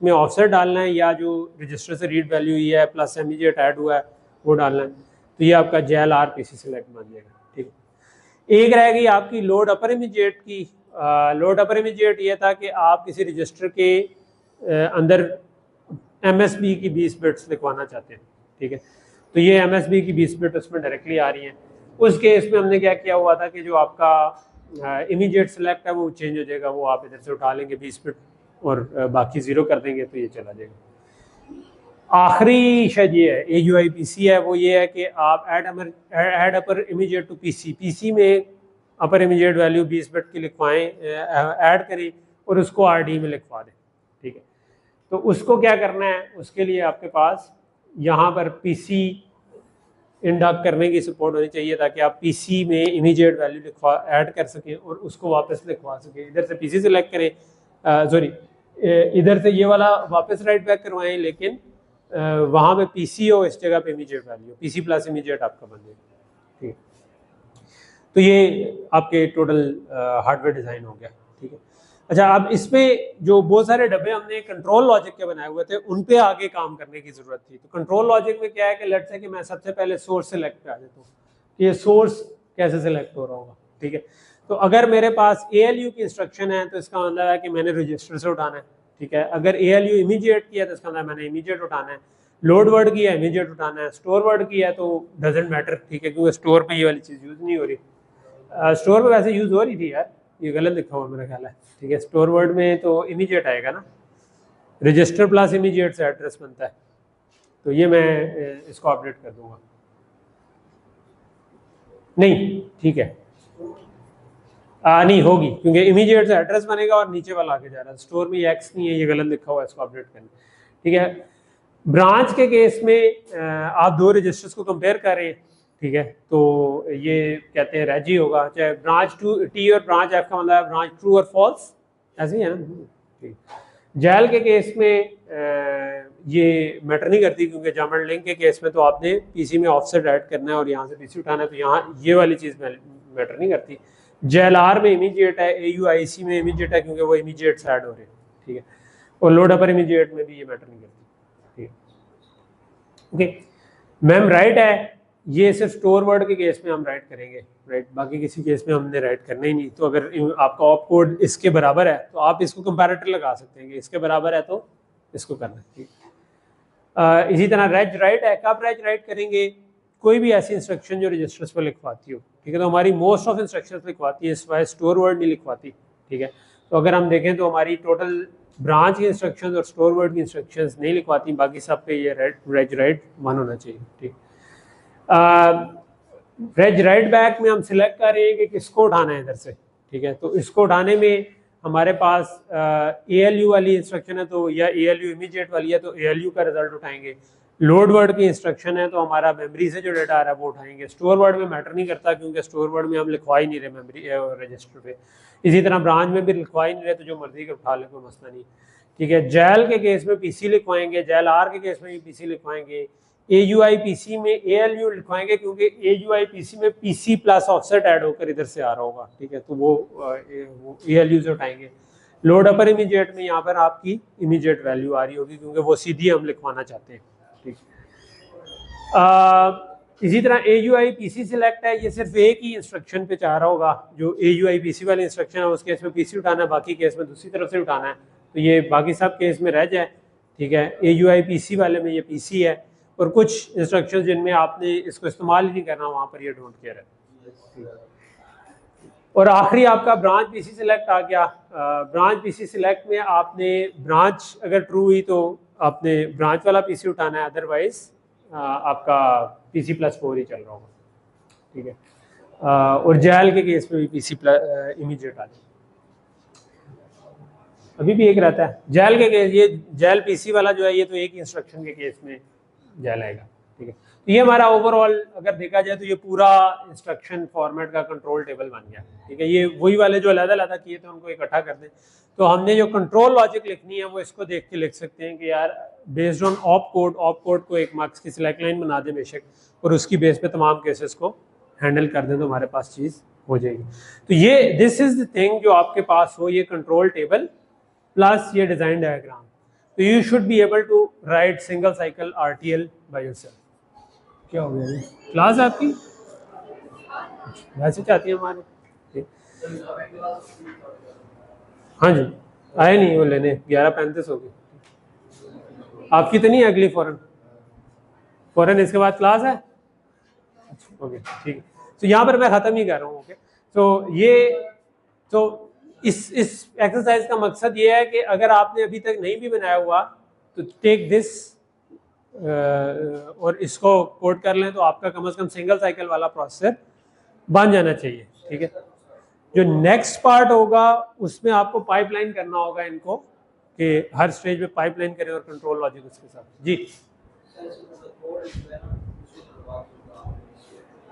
[SPEAKER 1] में ऑफसेट डालना है, या जो रजिस्टर से रीड वैल्यू हुई है प्लस इमीडिएट ऐड हुआ है वो डालना है। तो ये आपका JLR PC सेलेक्ट बन जाएगा, ठीक है। एक रह गई आपकी लोड अपर इमीडिएट की। लोड अपर इमीडिएट ये था कि आप किसी रजिस्टर के अंदर MSB की 20 बिट्स लिखवाना चाहते हैं, ठीक है। तो ये MSB की 20 बिट उसमें डायरेक्टली आ रही हैं। उस केस में हमने क्या किया हुआ था कि जो आपका इमीडिएट सेलेक्ट है वो चेंज हो जाएगा, वो आप इधर से उठा लेंगे 20 बिट और बाकी 0 कर देंगे, तो ये चला जाएगा। आखिरी शायद ये है AUI PC है, वो ये है कि आप add upper immediate to PC में अपर इमीडिएट वैल्यू 20 बिट की लिखवाएं, ऐड करें और उसको RD में लिखवा दें, ठीक है। तो उसको क्या करना है, उसके लिए आपके पास यहाँ पर PC इंडक करने की सपोर्ट होनी चाहिए ताकि आप पीसी में इमीडिएट वैल्यू लिखवा ऐड कर सकें और उसको वापस लिखवा सकें। इधर से पीसी सेलेक्ट करें, सॉरी इधर से ये वाला वापस राइट बैक करवाएं, लेकिन वहाँ पे पीसी हो, इस जगह पे immediate value PC plus immediate आपका बन जाएगा। ठीक, तो ये आपके टोटल हार्डवेयर डिज़ाइन हो गया। ठीक है, अच्छा अब इसमें जो बहुत सारे डब्बे हमने कंट्रोल लॉजिक के बनाए हुए थे उन पे आगे काम करने की जरूरत थी। तो कंट्रोल लॉजिक में क्या है कि लेट्स से कि मैं सबसे पहले सोर्स सेलेक्ट पे आ जाता हूँ, ये सोर्स कैसे सेलेक्ट हो रहा होगा। ठीक है, तो अगर मेरे पास ALU की इंस्ट्रक्शन है तो इसका मतलब है कि मैंने रजिस्टर से उठाना है। ठीक है, अगर ALU इमीडिएट किया तो इसका मतलब मैंने इमीडिएट उठाना है, लोड वर्ड किया इमीडिएट उठाना है, स्टोर वर्ड किया तो डजेंट मैटर। ठीक है, क्योंकि स्टोर पे ये वाली चीज़ यूज़ नहीं हो रही। स्टोर पे वैसे यूज़ हो रही थी यार, ये गलत लिखा हुआ मेरा ख्याल है। ठीक है, स्टोर वर्ड में तो इमीडिएट आएगा ना, रजिस्टर प्लस इमीडिएट से एड्रेस बनता है, तो ये मैं इसको अपडेट कर दूंगा। नहीं ठीक है, नहीं होगी क्योंकि इमीडिएट से एड्रेस बनेगा और नीचे वाला आगे जा रहा है, स्टोर में एक्स नहीं है, ये गलत लिखा हुआ है, इसको अपडेट करना। ठीक है, ब्रांच के केस में आप दो रजिस्टर्स को कंपेयर कर रहे हैं। ठीक है, तो ये कहते हैं रेजी होगा, चाहे ब्रांच टू टी और ब्रांच एफ का मतलब है ब्रांच ट्रू और फॉल्स, ऐसे ही है ना। ठीक, जैल के केस में ये मैटर नहीं करती क्योंकि जामर लिंक के केस में तो आपने पीसी में ऑफसेट ऐड करना है और यहाँ से पीसी उठाना है, तो यहाँ ये वाली चीज़ मैटर नहीं करती। JLR में इमीडिएट है, AUIC में इमीडिएट है क्योंकि वो इमीडिएट से ऐड हो रहे हैं। ठीक है, और लोड अपर इमीडिएट में भी ये मैटर नहीं करती। ठीक है, ओके, मैम राइट है, ये सिर्फ स्टोर वर्ड के केस में हम राइट करेंगे, राइट, बाकी किसी केस में हमने राइट करना ही नहीं। तो अगर आपका ऑप कोड इसके बराबर है तो आप इसको कंपैरेटर लगा सकते हैं कि इसके बराबर है तो इसको करना है। ठीक, इसी तरह रेज राइट है, कब रेज राइट करेंगे, कोई भी ऐसी इंस्ट्रक्शन जो रजिस्टर्स पर लिखवाती हो। ठीक है, तो हमारी मोस्ट ऑफ इंस्ट्रक्शंस लिखवाती है, सिवाय स्टोर वर्ड नहीं लिखवाती। ठीक है, तो अगर हम देखें तो हमारी टोटल ब्रांच की इंस्ट्रक्शंस और स्टोर वर्ड की इंस्ट्रक्शंस नहीं लिखवाती, बाकी सब पे ये रेज राइट 1 होना चाहिए। ठीक, रेज राइट बैक में हम सिलेक्ट कर रहे हैं कि किसको उठाना है इधर से। ठीक है, तो इसको उठाने में हमारे पास ALU वाली इंस्ट्रक्शन है तो, या ALU इमीडिएट वाली है तो ALU का रिजल्ट उठाएंगे। लोड वर्ड की इंस्ट्रक्शन है तो हमारा मेमोरी से जो डाटा आ रहा है वो उठाएंगे। स्टोर वर्ड में मैटर नहीं करता क्योंकि स्टोर वर्ड में हम लिखवा ही नहीं रहे मेमोरी रजिस्टर पे। इसी तरह ब्रांच में भी लिखवा ही नहीं रहे तो जो मर्जी का उठा ले, कोई मसला नहीं। ठीक है, जैल के केस में PC लिखवाएंगे, JLR के केस में भी PC लिखवाएंगे, AUIPC में ALU लिखवाएंगे क्योंकि AUIPC में PC प्लस ऑफसेट ऐड होकर इधर से आ रहा होगा। ठीक है, तो वो ALU से उठाएंगे। लोड अपर इमीडिएट में यहाँ पर आपकी इमीडिएट वैल्यू आ रही होगी क्योंकि वो सीधी हम लिखवाना चाहते हैं। ठीक, इसी तरह AUIPC सिलेक्ट है, ये सिर्फ एक ही इंस्ट्रक्शन पे चाह रहा होगा, जो AUIPC वाली इंस्ट्रक्शन है उस केस में PC उठाना है, बाकी केस में दूसरी तरफ से उठाना है, तो ये बाकी सब केस में रह जाए। ठीक है, AUIPC वाले में ये PC है, और कुछ इंस्ट्रक्शन जिनमें आपने इसको इस्तेमाल ही नहीं करना वहाँ पर ये डोंट केयर है। और आखिरी आपका ब्रांच PC सिलेक्ट आ गया। ब्रांच PC सिलेक्ट में आपने ब्रांच अगर ट्रू हुई तो आपने ब्रांच वाला PC उठाना है, अदरवाइज आपका PC +4 ही चल रहा होगा। ठीक है, और जैल के केस में भी PC इमीडिएट आ जाए, अभी भी एक रहता है। जैल के केस, ये जैल PC वाला जो है ये तो एक ही इंस्ट्रक्शन के केस में जैल आएगा। ठीक है, तो ये हमारा ओवरऑल अगर देखा जाए तो ये पूरा इंस्ट्रक्शन फॉर्मेट का कंट्रोल टेबल बन गया। ठीक है, ये वही वाले जो अलग-अलग किए थे उनको इकट्ठा कर दें, तो हमने जो कंट्रोल लॉजिक लिखनी है वो इसको देख के लिख सकते हैं कि यार बेस्ड ऑन ऑप कोड को एक मार्क्स की सिलेक्ट लाइन बना दें बेशक, और उसकी बेस पे तमाम केसेस को हैंडल कर दें तो हमारे पास चीज़ हो जाएगी। तो ये दिस इज द थिंग जो आपके पास हो, ये कंट्रोल टेबल प्लस ये डिज़ाइन डायग्राम। तो you should be able to write single cycle RTL by yourself. क्या हो गया क्लास आपकी वैसे चाहती है हमारे? हाँ जी, आए नहीं वो लेने, 11:35 हो गई। आपकी तो नहीं है अगली फौरन इसके बाद क्लास है? ओके ठीक है, तो यहाँ पर मैं ख़त्म ही कर रहा हूँ। ओके, तो ये तो इस एक्सरसाइज का मकसद ये है कि अगर आपने अभी तक नहीं भी बनाया हुआ तो टेक दिस और इसको कोड कर लें तो आपका कम से कम सिंगल साइकिल वाला प्रोसेसर बन जाना चाहिए। ठीक है, जो नेक्स्ट पार्ट होगा उसमें आपको पाइपलाइन करना होगा इनको, कि हर स्टेज पे पाइपलाइन करें और कंट्रोल लॉजिक उसके साथ। जी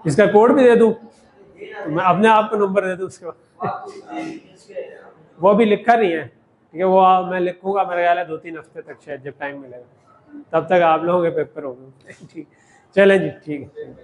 [SPEAKER 1] इसका कोड भी दे दूँ, तो मैं अपने आप को नंबर दे दूँ उसके बाद। वो भी लिखा नहीं है, ठीक है, वो मैं लिखूंगा, मेरे ख्याल है 2-3 हफ्ते तक शायद, जब टाइम मिलेगा तब तक आप लोगों के पेपर होंगे। ठीक, चलें जी, ठीक है।